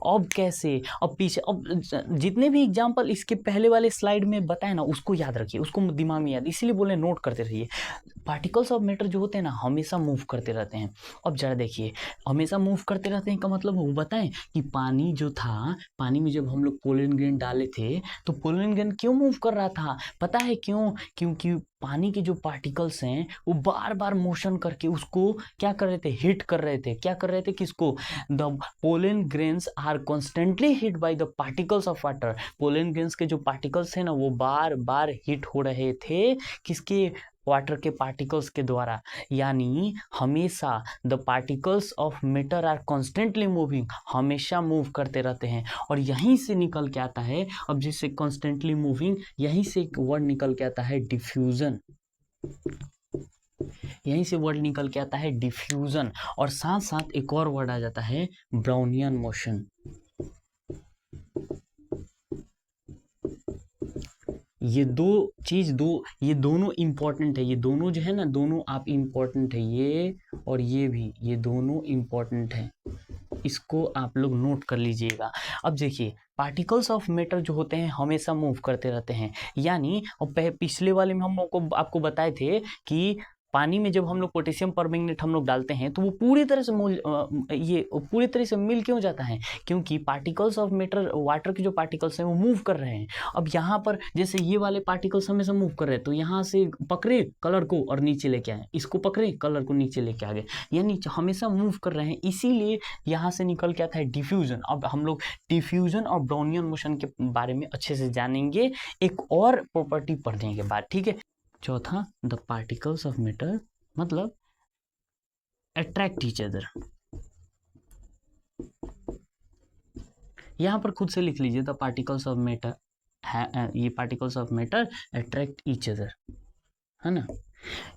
अब कैसे, अब पीछे, अब जितने भी एग्जांपल इसके पहले वाले स्लाइड में बताए ना, उसको याद रखिए, उसको दिमाग में याद, इसीलिए बोले नोट करते रहिए। पार्टिकल्स ऑफ मैटर जो होते हैं ना, हमेशा मूव करते रहते हैं। अब जरा देखिए, हमेशा मूव करते रहते हैं का मतलब वो बताएं कि पानी जो था, पानी में जब हम लोग पोलन ग्रेन डाले थे, तो पोलन ग्रेन क्यों मूव कर रहा था, पता है क्यों? क्योंकि पानी के जो पार्टिकल्स हैं वो बार बार मोशन करके उसको क्या कर रहे थे, हिट कर रहे थे। क्या कर रहे थे, किसको? The pollen grains are constantly hit by the particles of water. Pollen grains के जो पार्टिकल्स हैं ना, वो बार बार हिट हो रहे थे, किसके? वाटर के पार्टिकल्स के द्वारा। यानी हमेशा the particles of matter are constantly moving, हमेशा मूव करते रहते हैं। और यहीं से निकल के आता है, अब जैसे कॉन्स्टेंटली मूविंग, यहीं से एक वर्ड निकल के आता है डिफ्यूजन, यहीं से वर्ड निकल के आता है डिफ्यूजन। और साथ साथ एक और वर्ड आ जाता है ब्राउनियन मोशन। ये ये दोनों इंपॉर्टेंट है, ये दोनों जो है ना, दोनों आप इंपॉर्टेंट है, ये और ये भी, ये दोनों इंपॉर्टेंट है। इसको आप लोग नोट कर लीजिएगा। अब देखिए पार्टिकल्स ऑफ मैटर जो होते हैं हमेशा मूव करते रहते हैं, यानी पिछले वाले में हम लोग को आपको बताए थे कि पानी में जब हम लोग पोटेशियम परमैंगनेट हम लोग डालते हैं तो वो पूरी तरह से पूरी तरह से मिल क्यों जाता है, क्योंकि पार्टिकल्स ऑफ मैटर वाटर के जो पार्टिकल्स हैं वो मूव कर रहे हैं। अब यहाँ पर जैसे ये वाले पार्टिकल्स हमेशा मूव कर रहे हैं, तो यहाँ से पकड़े कलर को और नीचे लेके आए, इसको पकड़े कलर को नीचे लेके आ गए, यानी हमेशा मूव कर रहे हैं, इसीलिए यहाँ से निकल के आता है डिफ्यूजन। अब हम लोग डिफ्यूजन और ब्राउनियन मोशन के बारे में अच्छे से जानेंगे एक और प्रॉपर्टी पढ़ने के बाद, ठीक है। चौथा, द पार्टिकल्स ऑफ मैटर मतलब अट्रैक्ट ईच अदर। यहां पर खुद से लिख लीजिए द पार्टिकल्स ऑफ मैटर है, ये particles of matter attract each other, है ना।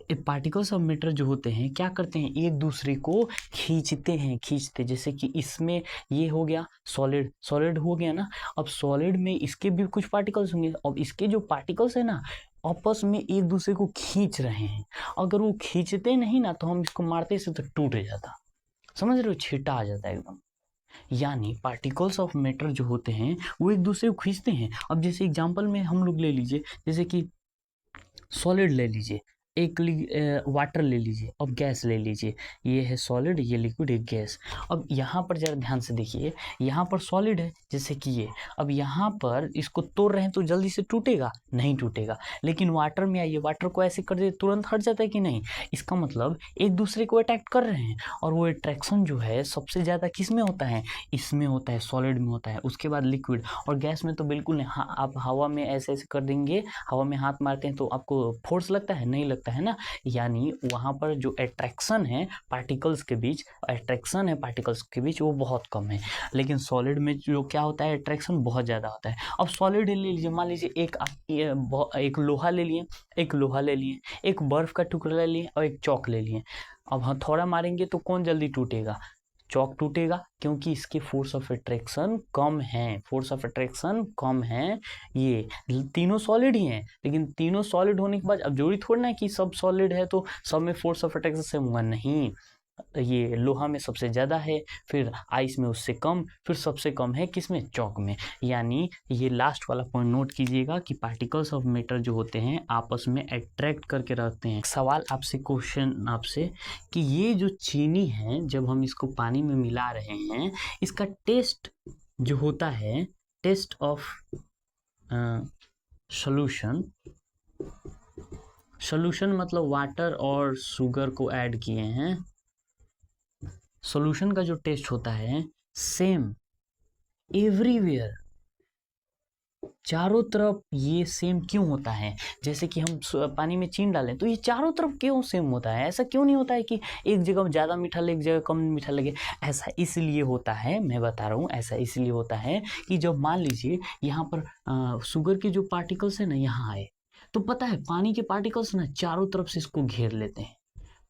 ये पार्टिकल्स ऑफ मैटर जो होते हैं क्या करते हैं, एक दूसरे को खींचते, जैसे कि इसमें ये हो गया सॉलिड हो गया ना। अब सॉलिड में इसके भी कुछ पार्टिकल्स होंगे, अब इसके जो पार्टिकल्स है ना आपस में एक दूसरे को खींच रहे हैं। अगर वो खींचते नहीं ना तो हम इसको मारते से तो टूट जाता, समझ रहे हो, छीटा आ जाता है एकदम। यानी पार्टिकल्स ऑफ मैटर जो होते हैं वो एक दूसरे को खींचते हैं। अब जैसे एग्जांपल में हम लोग ले लीजिए, जैसे कि सॉलिड ले लीजिए, एक वाटर ले लीजिए, अब गैस ले लीजिए, ये है सॉलिड, ये लिक्विड, एक गैस। अब यहाँ पर जरा ध्यान से देखिए, यहाँ पर सॉलिड है जैसे कि ये, अब यहाँ पर इसको तोड़ रहे हैं तो जल्दी से टूटेगा नहीं टूटेगा, लेकिन वाटर में आइए, वाटर को ऐसे कर दे तुरंत हट जाता है कि नहीं। इसका मतलब एक दूसरे को अट्रैक्ट कर रहे हैं, और वो अट्रैक्शन जो है सबसे ज़्यादा किस में होता है, इसमें होता है, सॉलिड में होता है, उसके बाद लिक्विड, और गैस में तो बिल्कुल नहीं। हाँ, आप हवा में ऐसे ऐसे कर देंगे, हवा में हाथ मारते हैं तो आपको फोर्स लगता है, नहीं लगता है ना। यानी वहाँ पर जो अट्रैक्शन है पार्टिकल्स के बीच, वो बहुत कम है, लेकिन सॉलिड में जो क्या होता है अट्रैक्शन बहुत ज़्यादा होता है। अब सॉलिड ले लीजिए, मान लीजिए एक लोहा ले लिए, एक बर्फ का टुकड़ा ले लिए और एक चौक ले लिए। अब हथौड़ा मारेंगे तो कौन जल्दी टूटेगा, चौक टूटेगा, क्योंकि इसके फोर्स ऑफ अट्रैक्शन कम है। ये तीनों सॉलिड ही हैं, लेकिन तीनों सॉलिड होने के बाद अब जरूरी थोड़ा ना कि सब सॉलिड है तो सब में फोर्स ऑफ अट्रैक्शन सेम होगा, नहीं। ये लोहा में सबसे ज़्यादा है, फिर आइस में उससे कम, फिर सबसे कम है किसमें, चौक में। यानी ये लास्ट वाला पॉइंट नोट कीजिएगा कि पार्टिकल्स ऑफ मैटर जो होते हैं आपस में अट्रैक्ट करके रहते हैं। सवाल आपसे, क्वेश्चन आपसे, कि ये जो चीनी है जब हम इसको पानी में मिला रहे हैं, इसका टेस्ट जो होता है, टेस्ट ऑफ सॉल्यूशन मतलब वाटर और शुगर को ऐड किए हैं, सॉल्यूशन का जो टेस्ट होता है सेम एवरीवेयर, चारों तरफ ये सेम क्यों होता है। जैसे कि हम पानी में चीनी डालें तो ये चारों तरफ क्यों सेम होता है, ऐसा क्यों नहीं होता है कि एक जगह ज़्यादा मीठा लगे, एक जगह कम मीठा लगे। ऐसा इसलिए होता है, मैं बता रहा हूँ, ऐसा इसलिए होता है कि जब मान लीजिए यहाँ पर शुगर के जो पार्टिकल्स है ना यहाँ आए, तो पता है पानी के पार्टिकल्स ना चारों तरफ से इसको घेर लेते हैं,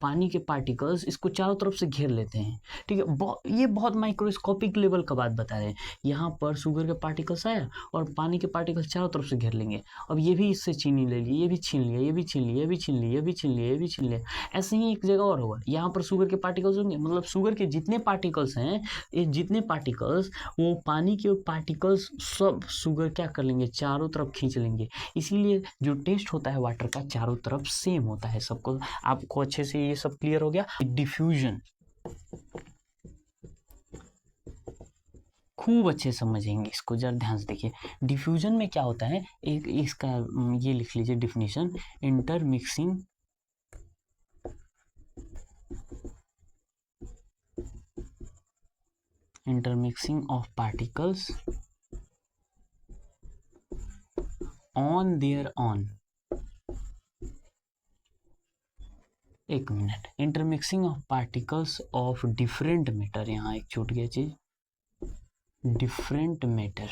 पानी के पार्टिकल्स इसको चारों तरफ से घेर लेते हैं, ठीक है। ये बहुत माइक्रोस्कोपिक लेवल का बात बता रहे हैं। यहाँ पर शुगर के पार्टिकल्स आया और पानी के पार्टिकल्स चारों तरफ से घेर लेंगे। अब ये भी इससे चीनी ले ली, ये भी छीन लिया, ये भी छीन लिया, ये भी छीन लिया, ये भी छीन लिया, ये भी छीन लिया। ऐसे ही एक जगह और होगा, यहाँ पर शुगर के पार्टिकल्स होंगे, मतलब शुगर के जितने पार्टिकल्स हैं, ये जितने पार्टिकल्स, वो पानी के पार्टिकल्स सब शुगर क्या कर लेंगे, चारों तरफ खींच लेंगे। इसीलिए जो टेस्ट होता है वाटर का चारों तरफ सेम होता है सबको। आपको अच्छे से ये सब क्लियर हो गया। डिफ्यूजन खूब अच्छे समझेंगे इसको, जरा ध्यान से देखिए। डिफ्यूजन में क्या होता है, एक इसका ये लिख लीजिए definition, intermixing of particles on there on, एक minute, intermixing of particles of different matter, यहाँ एक छूट गया चीज, डिफरेंट मैटर।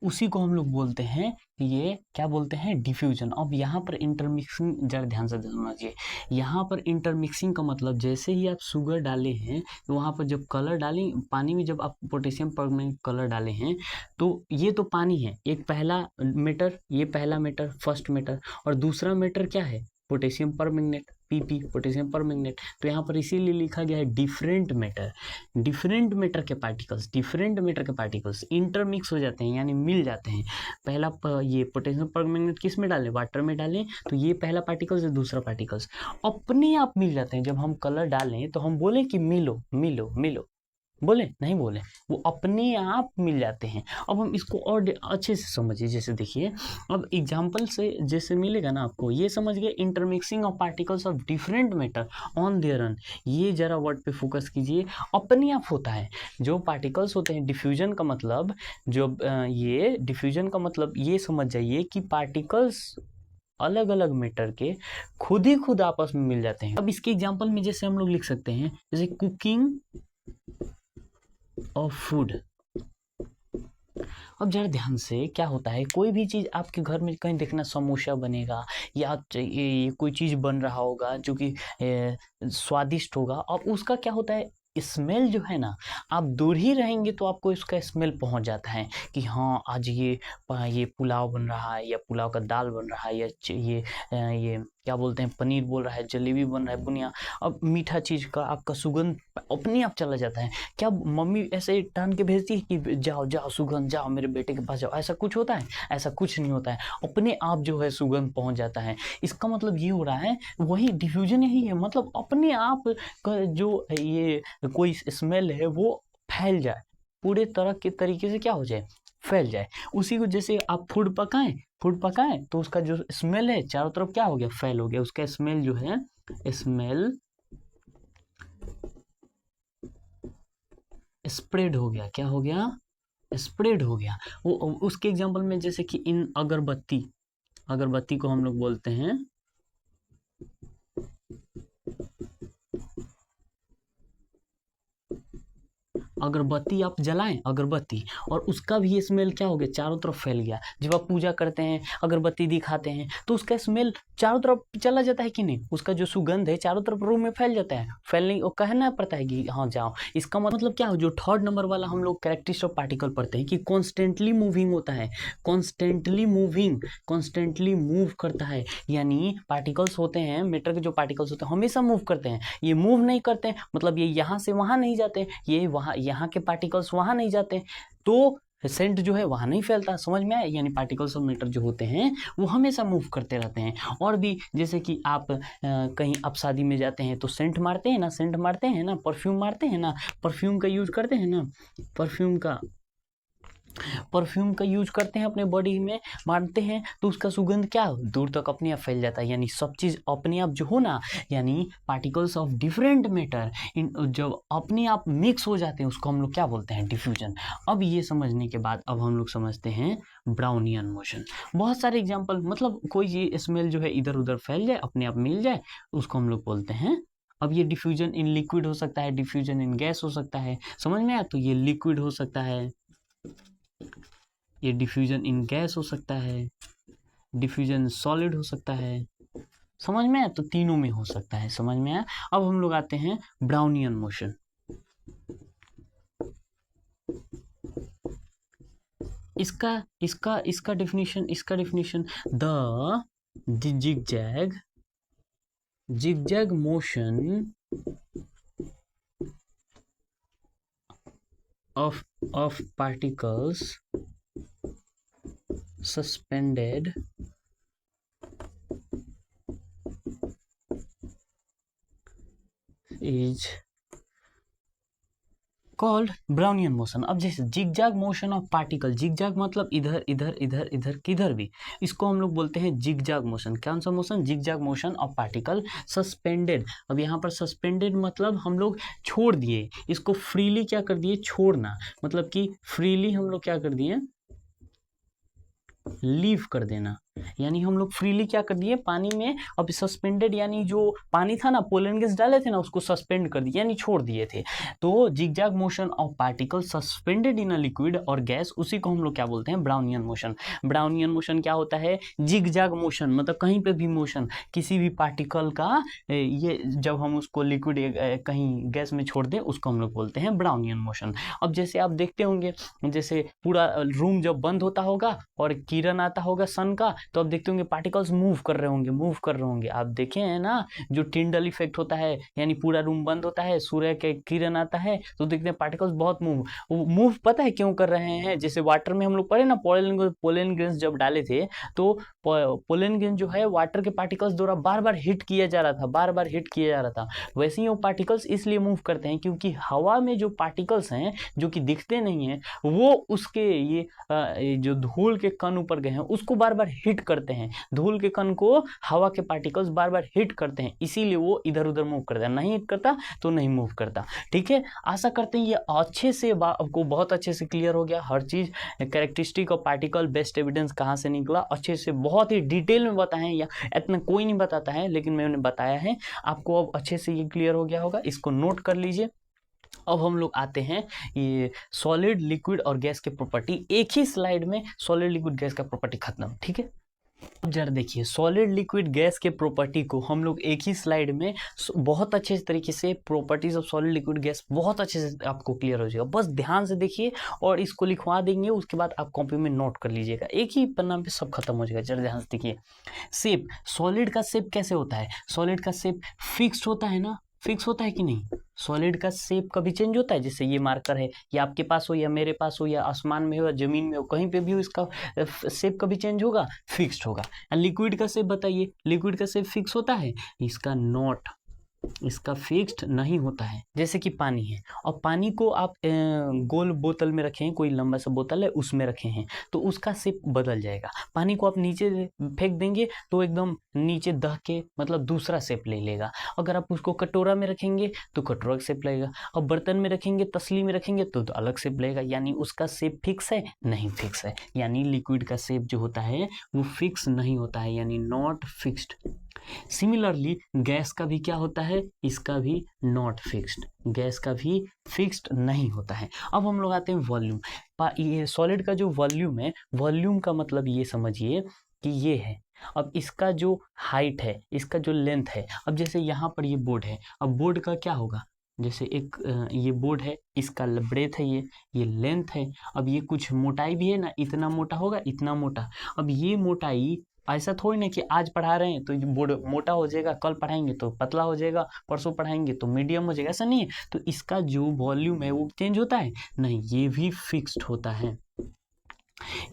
उसी को हम लोग बोलते हैं, ये क्या बोलते हैं, डिफ्यूजन। अब यहाँ पर इंटरमिक्सिंग जरा ध्यान से समझिए, यहाँ पर इंटरमिक्सिंग का मतलब जैसे ही आप शुगर डाले हैं तो वहाँ पर जब कलर डालें पानी में, जब आप पोटेशियम परमैंगनेट कलर डाले हैं तो ये तो पानी है, एक पहला मेटर, ये पहला मेटर फर्स्ट मेटर, और दूसरा मेटर क्या है, potassium permanganate, PP potassium permanganate. तो यहाँ पर इसीलिए लिखा गया है डिफरेंट मेटर। डिफरेंट मेटर के पार्टिकल्स इंटरमिक्स हो जाते हैं, यानी मिल जाते हैं। पहला ये पोटेशियम परमैंगनेट किस में डालें, वाटर में डालें, तो ये पहला पार्टिकल्स है, दूसरा पार्टिकल्स अपने आप मिल जाते हैं। जब हम कलर डालें तो हम बोले कि मिलो मिलो मिलो, बोले नहीं बोले, वो अपने आप मिल जाते हैं। अब हम इसको और अच्छे से समझिए, जैसे देखिए अब एग्जाम्पल से जैसे मिलेगा ना आपको, ये समझ गए, intermixing of particles of different matter on their own, ये जरा वर्ड पे फोकस कीजिए, अपने आप होता है। जो पार्टिकल्स होते हैं, डिफ्यूजन का मतलब, जो ये डिफ्यूजन का मतलब ये समझ जाइए कि पार्टिकल्स अलग अलग मैटर के खुद ही खुद आपस में मिल जाते हैं। अब इसके एग्जाम्पल में जैसे हम लोग लिख सकते हैं, जैसे कुकिंग ऑफ फूड। अब जरा ध्यान से, क्या होता है, कोई भी चीज़ आपके घर में कहीं देखना समोसा बनेगा या ये कोई चीज़ बन रहा होगा जो कि स्वादिष्ट होगा, और उसका क्या होता है, स्मेल जो है ना, आप दूर ही रहेंगे तो आपको इसका स्मेल पहुंच जाता है कि हाँ आज ये पुलाव बन रहा है, या पुलाव का दाल बन रहा है, या ये क्या बोलते हैं, पनीर बोल रहा है, जलेबी बन रहा है, बुनिया। अब मीठा चीज़ का आपका सुगंध अपने आप चला जाता है। क्या मम्मी ऐसे टान के भेजती है कि जाओ जाओ सुगंध, जाओ मेरे बेटे के पास जाओ, ऐसा कुछ होता है? ऐसा कुछ नहीं होता है, अपने आप जो है सुगंध पहुंच जाता है। इसका मतलब ये हो रहा है, वही डिफ्यूजन यही है, मतलब अपने आप जो ये कोई स्मेल है वो फैल जाए, पूरे तरह के तरीके से क्या हो जाए, फैल जाए। उसी को जैसे आप फूड पकाएं तो उसका जो स्मेल है चारों तरफ क्या हो गया, फैल हो गया, उसका स्मेल जो है, स्मेल स्प्रेड हो गया। क्या हो गया, स्प्रेड हो गया। वो उसके एग्जांपल में जैसे कि इन अगरबत्ती को हम लोग बोलते हैं अगरबत्ती, आप जलाएं अगरबत्ती और उसका भी स्मेल क्या हो गया, चारों तरफ फैल गया। जब आप पूजा करते हैं, अगरबत्ती दिखाते हैं तो उसका स्मेल चारों तरफ चला जाता है कि नहीं, उसका जो सुगंध है चारों तरफ रूम में फैल जाता है, फैलने और कहना पड़ता है कि हाँ जाओ। इसका मतलब क्या हो, जो थर्ड नंबर वाला हम लोग कैरेक्टरिस्टिक ऑफ पार्टिकल पढ़ते हैं कि कॉन्स्टेंटली मूविंग होता है, कॉन्स्टेंटली मूव करता है। यानी पार्टिकल्स होते हैं, मैटर के जो पार्टिकल्स होते हैं हमेशा मूव करते हैं, ये मूव नहीं करते हैं, मतलब ये यहाँ से वहाँ नहीं जाते, ये वहाँ, यहाँ के पार्टिकल्स वहाँ नहीं जाते, तो सेंट जो है वहाँ नहीं फैलता। समझ में आया? यानी पार्टिकल्स ऑफ मैटर जो होते हैं वो हमेशा मूव करते रहते हैं। और भी जैसे कि आप कहीं आप शादी में जाते हैं तो सेंट मारते हैं ना, परफ्यूम मारते हैं ना, परफ्यूम का यूज करते हैं ना, परफ्यूम का यूज करते हैं अपने बॉडी में, मारते हैं तो उसका सुगंध क्या दूर तक अपने आप फैल जाता है। यानी सब चीज़ अपने आप जो हो ना, यानी पार्टिकल्स ऑफ डिफरेंट मैटर जब अपने आप मिक्स हो जाते हैं उसको हम लोग क्या बोलते हैं, डिफ्यूजन। अब ये समझने के बाद अब हम लोग समझते हैं ब्राउनियन मोशन। बहुत सारे एग्जाम्पल, मतलब कोई ये स्मेल जो है इधर उधर फैल जाए, अपने आप मिल जाए, उसको हम लोग बोलते हैं। अब ये डिफ्यूजन इन लिक्विड हो सकता है, डिफ्यूजन इन गैस हो सकता है, समझ में आया? तो ये लिक्विड हो सकता है, ये डिफ्यूजन इन गैस हो सकता है, डिफ्यूजन सॉलिड हो सकता है, समझ में आया? तो तीनों में हो सकता है, समझ में आया? अब हम लोग आते हैं ब्राउनियन मोशन। इसका definition the zigzag motion of particles suspended is called Brownian motion. अब जैसे zigzag motion of particle, zigzag मतलब इधर इधर इधर इधर किधर भी, इसको हम लोग बोलते हैं जिगजैग मोशन। कौन सा motion, zigzag motion of particle suspended. अब यहाँ पर सस्पेंडेड मतलब हम लोग छोड़ दिए इसको, फ्रीली क्या कर दिए, छोड़ना, मतलब कि फ्रीली हम लोग क्या कर दिए, लीव कर देना, यानी हम लोग फ्रीली क्या कर दिए पानी में, अब सस्पेंडेड यानी जो पानी था ना पोलन गैस डाले थे ना उसको सस्पेंड कर दिया यानी छोड़ दिए थे। तो zigzag motion of particle suspended in a liquid और गैस, उसी को हम लोग क्या बोलते हैं, ब्राउनियन मोशन। ब्राउनियन मोशन क्या होता है, जिगजैग मोशन, मतलब कहीं पे भी मोशन किसी भी पार्टिकल का, ये जब हम उसको लिक्विड कहीं गैस में छोड़ दें उसको हम लोग बोलते हैं ब्राउनियन मोशन। अब जैसे आप देखते होंगे, जैसे पूरा रूम जब बंद होता होगा और किरण आता होगा सन का, तो आप देखते होंगे पार्टिकल्स मूव कर रहे होंगे, मूव कर रहे होंगे। आप देखे हैं ना जो टिंडल इफेक्ट होता है, यानी पूरा रूम बंद होता है, सूर्य के किरण आता है तो देखते हैं पार्टिकल्स बहुत मूव पता है क्यों कर रहे हैं। जैसे वाटर में हम लोग पढ़े ना पोलन ग्रेन्स जब डाले थे तो पोलन ग्रेन जो है वाटर के पार्टिकल्स द्वारा बार बार हिट किया जा रहा था, बार बार हिट किया जा रहा था। वैसे ही वो पार्टिकल्स इसलिए मूव करते हैं क्योंकि हवा में जो पार्टिकल्स हैं जो कि दिखते नहीं है वो उसके ये जो धूल के कण ऊपर गए हैं उसको बार बार हिट करते हैं, धूल के कण को हवा के पार्टिकल्स बार बार हिट करते हैं, इसीलिए वो इधर उधर मूव करता है। नहीं हिट करता तो नहीं मूव करता। ठीक है, आशा करते हैं ये अच्छे से आपको बहुत अच्छे से क्लियर हो गया हर चीज, characteristic of particle, best evidence कहाँ से निकला, अच्छे से बहुत ही डिटेल में बताएं, या इतना कोई नहीं बताता है लेकिन मैंने बताया है आपको, अब अच्छे से ये क्लियर हो गया होगा, इसको नोट कर लीजिए। अब हम लोग आते हैं ये सॉलिड लिक्विड और गैस के प्रॉपर्टी, एक ही स्लाइड में सॉलिड लिक्विड गैस का प्रॉपर्टी खत्म। ठीक है, अब जरा देखिए सॉलिड लिक्विड गैस के प्रॉपर्टी को हम लोग एक ही स्लाइड में बहुत अच्छे तरीके से, properties of solid liquid gas बहुत अच्छे से आपको क्लियर हो जाएगा। बस ध्यान से देखिए और इसको लिखवा देंगे, उसके बाद आप कॉपी में नोट कर लीजिएगा, एक ही पन्ना पे सब खत्म हो जाएगा। जरा ध्यान से देखिए, शेप, सॉलिड का शेप कैसे होता है, सॉलिड का शेप फिक्स्ड होता है ना, फिक्स होता है कि नहीं। सॉलिड का शेप कभी चेंज होता है, जैसे ये मार्कर है, या आपके पास हो या मेरे पास हो या आसमान में हो या जमीन में हो, कहीं पे भी हो, इसका शेप कभी चेंज होगा, फिक्स्ड होगा। लिक्विड का शेप बताइए, लिक्विड का शेप फिक्स होता है, इसका नॉट, इसका फिक्स्ड नहीं होता है। जैसे कि पानी है और पानी को आप गोल बोतल में रखे हैं, कोई लंबा सा बोतल है उसमें रखे हैं तो उसका शेप बदल जाएगा। पानी को आप नीचे फेंक देंगे तो एकदम नीचे दह के मतलब दूसरा शेप ले लेगा। अगर आप उसको कटोरा में रखेंगे तो कटोरा का शेप लगेगा, और बर्तन में रखेंगे, तसली में रखेंगे तो अलग शेप लगेगा। यानी उसका शेप फिक्स है, नहीं फिक्स है। यानी लिक्विड का शेप जो होता है वो फिक्स नहीं होता है, यानी नॉट फिक्स्ड। सिमिलरली गैस का भी क्या होता है, इसका भी नॉट फिक्स्ड, गैस का भी फिक्स्ड नहीं होता है। अब हम लोग आते हैं वॉल्यूम। ये सॉलिड का जो वॉल्यूम है, वॉल्यूम का मतलब ये समझिए कि ये है, अब इसका जो हाइट है, इसका जो लेंथ है, अब जैसे यहाँ पर ये बोर्ड है, अब बोर्ड का क्या होगा, जैसे एक ये बोर्ड है, इसका ब्रेथ है, ये लेंथ है। अब ये कुछ मोटाई भी है ना, इतना मोटा होगा, इतना मोटा। अब ये मोटाई ऐसा थोड़ी ना कि आज पढ़ा रहे हैं तो बोर्ड मोटा हो जाएगा, कल पढ़ाएंगे तो पतला हो जाएगा, परसों पढ़ाएंगे तो मीडियम हो जाएगा, ऐसा नहीं है। तो इसका जो वॉल्यूम है वो चेंज होता है नहीं, ये भी फिक्स्ड होता है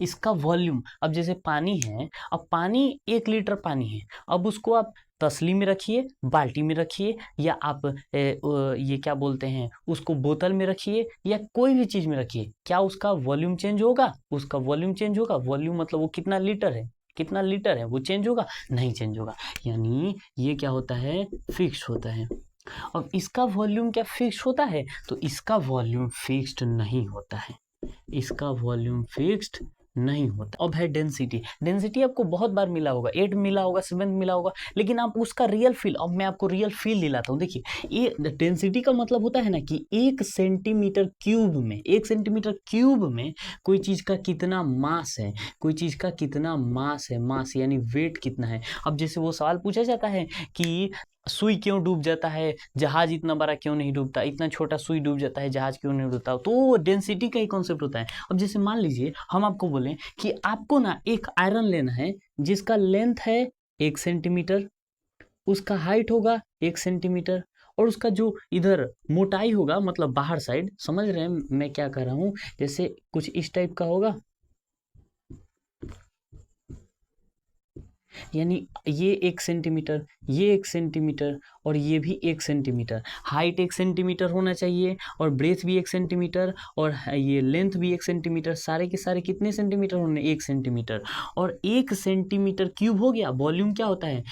इसका वॉल्यूम। अब जैसे पानी है, अब पानी 1 लीटर पानी है, अब उसको आप तसली में रखिए, बाल्टी में रखिए, या आप ये क्या बोलते हैं उसको बोतल में रखिए, या कोई भी चीज में रखिए, क्या उसका वॉल्यूम चेंज होगा, उसका वॉल्यूम चेंज होगा। वॉल्यूम मतलब वो कितना लीटर है, कितना लीटर है, वो चेंज होगा नहीं, चेंज होगा। यानी ये क्या होता है, फिक्स होता है। अब इसका वॉल्यूम क्या फिक्स होता है, तो इसका वॉल्यूम फिक्स्ड नहीं होता है, इसका वॉल्यूम फिक्स्ड नहीं होता। अब है डेंसिटी। डेंसिटी आपको बहुत बार मिला होगा, 8 मिला होगा, 7 मिला होगा, लेकिन आप उसका रियल फील, अब मैं आपको रियल फील दिलाता हूँ। देखिए ये डेंसिटी का मतलब होता है ना कि 1 सेंटीमीटर क्यूब में, 1 सेंटीमीटर क्यूब में कोई चीज का कितना मास है, कोई चीज का कितना मास है, मास यानी वेट कितना है। अब जैसे वो सवाल पूछा जाता है कि सुई क्यों डूब जाता है, जहाज इतना बड़ा क्यों नहीं डूबता, इतना छोटा सुई डूब जाता है, जहाज क्यों नहीं डूबता, तो डेंसिटी का ही कॉन्सेप्ट होता है। अब जैसे मान लीजिए हम आपको बोलें कि आपको ना एक आयरन लेना है जिसका लेंथ है 1 सेंटीमीटर, उसका हाइट होगा 1 सेंटीमीटर, और उसका जो इधर मोटाई होगा मतलब बाहर साइड, समझ रहे हैं मैं क्या कर रहा हूँ, जैसे कुछ इस टाइप का होगा, यानी ये 1 सेंटीमीटर, ये 1 सेंटीमीटर, और ये भी 1 सेंटीमीटर। हाइट 1 सेंटीमीटर होना चाहिए और ब्रेथ भी 1 सेंटीमीटर और ये लेंथ भी 1 सेंटीमीटर। सारे के सारे कितने सेंटीमीटर होने? 1 सेंटीमीटर। और 1 सेंटीमीटर क्यूब हो गया। वॉल्यूम क्या होता है?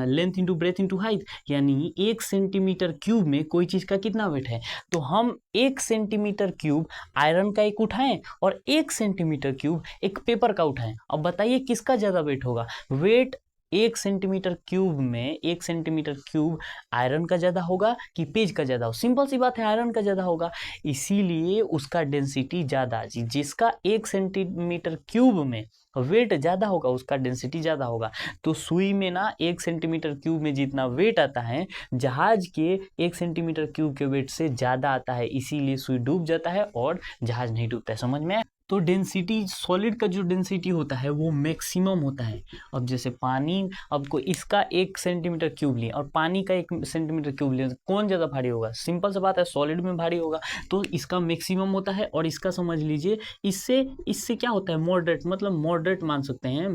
Length into breadth into height, यानी 1 सेंटीमीटर क्यूब में कोई चीज़ का कितना वेट है। तो हम 1 सेंटीमीटर क्यूब आयरन का एक उठाएं और 1 सेंटीमीटर क्यूब एक पेपर का उठाएं। अब बताइए किसका ज़्यादा वेट होगा? वेट 1 सेंटीमीटर क्यूब में 1 सेंटीमीटर क्यूब आयरन का ज़्यादा होगा कि पेज का ज़्यादा हो? सिंपल सी बात है, आयरन का ज़्यादा होगा, इसीलिए उसका डेंसिटी ज़्यादा। जिसका 1 सेंटीमीटर क्यूब में वेट ज़्यादा होगा उसका डेंसिटी ज़्यादा होगा। तो सुई में ना 1 सेंटीमीटर क्यूब में जितना वेट आता है, जहाज के 1 सेंटीमीटर क्यूब के वेट से ज़्यादा आता है, इसीलिए सुई डूब जाता है और जहाज नहीं डूबता है। समझ में आया? तो डेंसिटी, सॉलिड का जो डेंसिटी होता है वो मैक्सिमम होता है। अब जैसे पानी, अब को इसका 1 सेंटीमीटर क्यूब लिए और पानी का 1 सेंटीमीटर क्यूब लिए, कौन ज़्यादा भारी होगा? सिंपल सा बात है, सॉलिड में भारी होगा। तो इसका मैक्सिमम होता है और इसका समझ लीजिए इससे क्या होता है? मॉडरेट, मतलब मॉडरेट मान सकते हैं,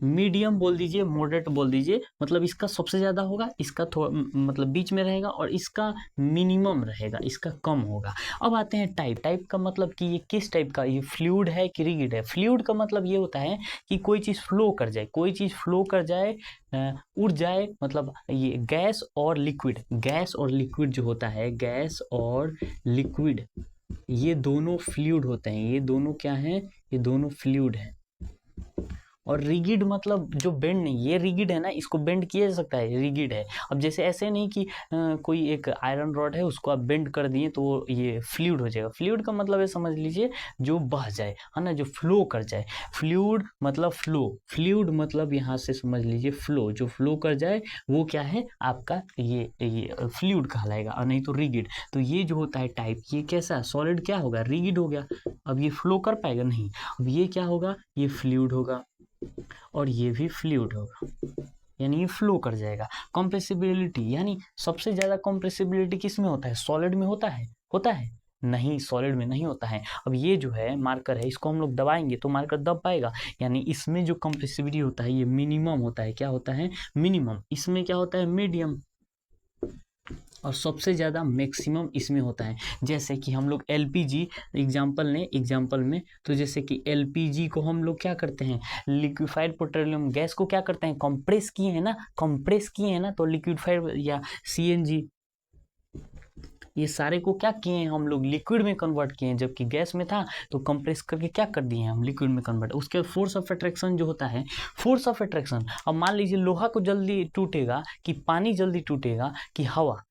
मीडियम बोल दीजिए, मॉडरेट बोल दीजिए। मतलब इसका सबसे ज़्यादा होगा, इसका थोड़ा मतलब बीच में रहेगा और इसका मिनिमम रहेगा, इसका कम होगा। अब आते हैं टाइप का मतलब कि ये किस टाइप का, ये फ्लूइड है कि रिगिड है। फ्लूइड का मतलब ये होता है कि कोई चीज़ फ्लो कर जाए, कोई चीज़ फ्लो कर जाए, उड़ जाए, मतलब ये गैस और लिक्विड जो होता है, गैस और लिक्विड, ये दोनों फ्लूइड होते हैं। ये दोनों क्या हैं? ये दोनों फ्लूइड हैं। और रिगिड मतलब जो बेंड नहीं, ये रिगिड है ना, इसको बेंड किया जा सकता है, रिगिड है। अब जैसे ऐसे नहीं कि कोई एक आयरन रॉड है उसको आप बेंड कर दिए तो ये फ्लूइड हो जाएगा। फ्लूइड का मतलब है, समझ लीजिए, जो बह जाए, है ना, जो फ्लो कर जाए। फ्लूइड मतलब फ्लूइड मतलब यहाँ से समझ लीजिए फ्लो, जो फ्लो कर जाए वो क्या है आपका? ये फ्लूइड कहलाएगा, और नहीं तो रिगिड। तो ये जो होता है टाइप, ये कैसा? सॉलिड क्या होगा? रिगिड हो गया। अब ये फ्लो कर पाएगा? नहीं। अब ये क्या होगा? ये फ्लूइड होगा और ये भी फ्लूइड होगा, यानी ये फ्लो कर जाएगा। कंप्रेसिबिलिटी, यानी सबसे ज़्यादा कंप्रेसिबिलिटी किस में होता है? सॉलिड में होता है? नहीं, सॉलिड में नहीं होता है। अब ये जो है मार्कर है, इसको हम लोग दबाएंगे तो मार्कर दब पाएगा, यानी इसमें जो कंप्रेसिबिलिटी होता है ये मिनिमम होता है। क्या होता है? मिनिमम। इसमें क्या होता है? मीडियम। और सबसे ज़्यादा मैक्सिमम इसमें होता है। जैसे कि हम लोग एलपीजी एग्जाम्पल में, तो जैसे कि एलपीजी को हम लोग क्या करते हैं? लिक्विफाइड पेट्रोलियम गैस को क्या करते हैं? कंप्रेस किए हैं ना, तो लिक्विफाइड या सीएनजी, ये सारे को क्या किए हैं हम लोग? लिक्विड में कन्वर्ट किए हैं। जबकि गैस में था तो कंप्रेस करके क्या कर दिए हैं हम? लिक्विड में कन्वर्ट। उसके फोर्स ऑफ अट्रैक्शन जो होता है, फोर्स ऑफ अट्रैक्शन, अब मान लीजिए लोहा को जल्दी टूटेगा कि पानी जल्दी टूटेगा कि हवा?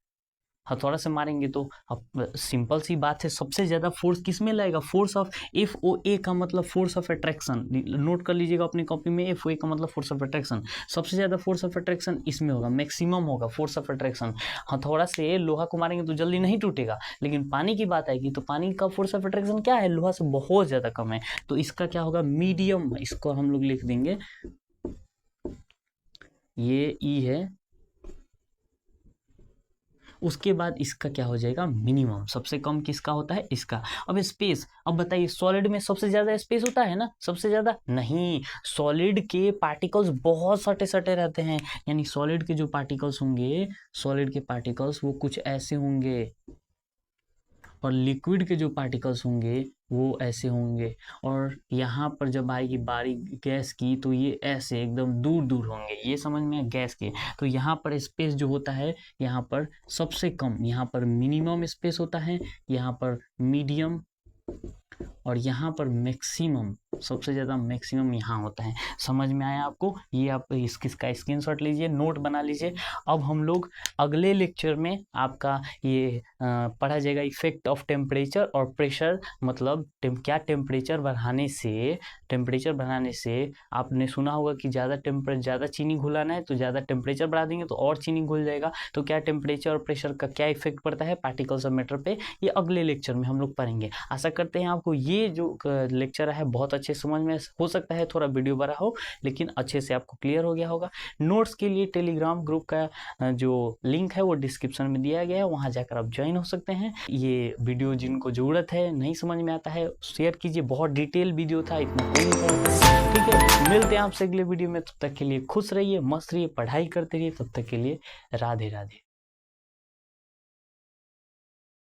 हथौड़ा से मारेंगे तो, अब सिंपल सी बात है, सबसे ज़्यादा फोर्स किस में लगेगा? फोर्स ऑफ FOA का मतलब फोर्स ऑफ अट्रैक्शन, नोट कर लीजिएगा अपनी कॉपी में। FOA का मतलब फोर्स ऑफ अट्रैक्शन। सबसे ज़्यादा फोर्स ऑफ अट्रैक्शन इसमें होगा, मैक्सिमम होगा फोर्स ऑफ अट्रैक्शन। हथौड़ा से लोहा को मारेंगे तो जल्दी नहीं टूटेगा, लेकिन पानी की बात आएगी तो पानी का फोर्स ऑफ अट्रैक्शन क्या है? लोहा से बहुत ज़्यादा कम है। तो इसका क्या होगा? मीडियम। इसको हम लोग लिख देंगे, ये E है। उसके बाद इसका क्या हो जाएगा? मिनिमम। सबसे कम किसका होता है? इसका। अब स्पेस, अब बताइए, सॉलिड में सबसे ज़्यादा स्पेस होता है ना? सबसे ज़्यादा नहीं, सॉलिड के पार्टिकल्स बहुत सटे सटे रहते हैं। यानी सॉलिड के जो पार्टिकल्स होंगे, सॉलिड के पार्टिकल्स वो कुछ ऐसे होंगे, और लिक्विड के जो पार्टिकल्स होंगे वो ऐसे होंगे। और यहाँ पर जब आएगी बारी गैस की तो ये ऐसे एकदम दूर दूर होंगे। ये समझ में? गैस के। तो यहाँ पर स्पेस जो होता है, यहाँ पर सबसे कम, यहाँ पर मिनिमम स्पेस होता है, यहाँ पर मीडियम, और यहाँ पर मैक्सिमम, सबसे ज़्यादा मैक्सिमम यहाँ होता है। समझ में आया आपको? ये आप इसका स्क्रीनशॉट लीजिए, नोट बना लीजिए। अब हम लोग अगले लेक्चर में आपका ये पढ़ा जाएगा इफेक्ट ऑफ टेम्परेचर और प्रेशर, मतलब क्या टेम्परेचर बढ़ाने से आपने सुना होगा कि ज़्यादा चीनी घुलाना है तो ज़्यादा टेम्परेचर बढ़ा देंगे तो और चीनी घुल जाएगा। तो क्या टेम्परेचर और प्रेशर का क्या इफेक्ट पड़ता है पार्टिकल्स ऑफ मैटर पे, ये अगले लेक्चर में हम लोग पढ़ेंगे। आशा करते हैं आपको ये जो लेक्चर है बहुत अच्छे समझ में हो सकता है थोड़ा वीडियो बड़ा हो, लेकिन अच्छे से आपको क्लियर हो गया होगा। नोट्स के लिए टेलीग्राम ग्रुप का जो लिंक है वो डिस्क्रिप्शन में दिया गया है, वहाँ जाकर आप ज्वाइन हो सकते हैं। ये वीडियो जिनको ज़रूरत है, नहीं समझ में आता है, शेयर कीजिए। बहुत डिटेल वीडियो था, इतना कोई नहीं पढ़ता। ठीक है, मिलते हैं आपसे अगले वीडियो में। तब तक के लिए खुश रहिए, मस्त रहिए, पढ़ाई करते रहिए। तब तक के लिए राधे राधे।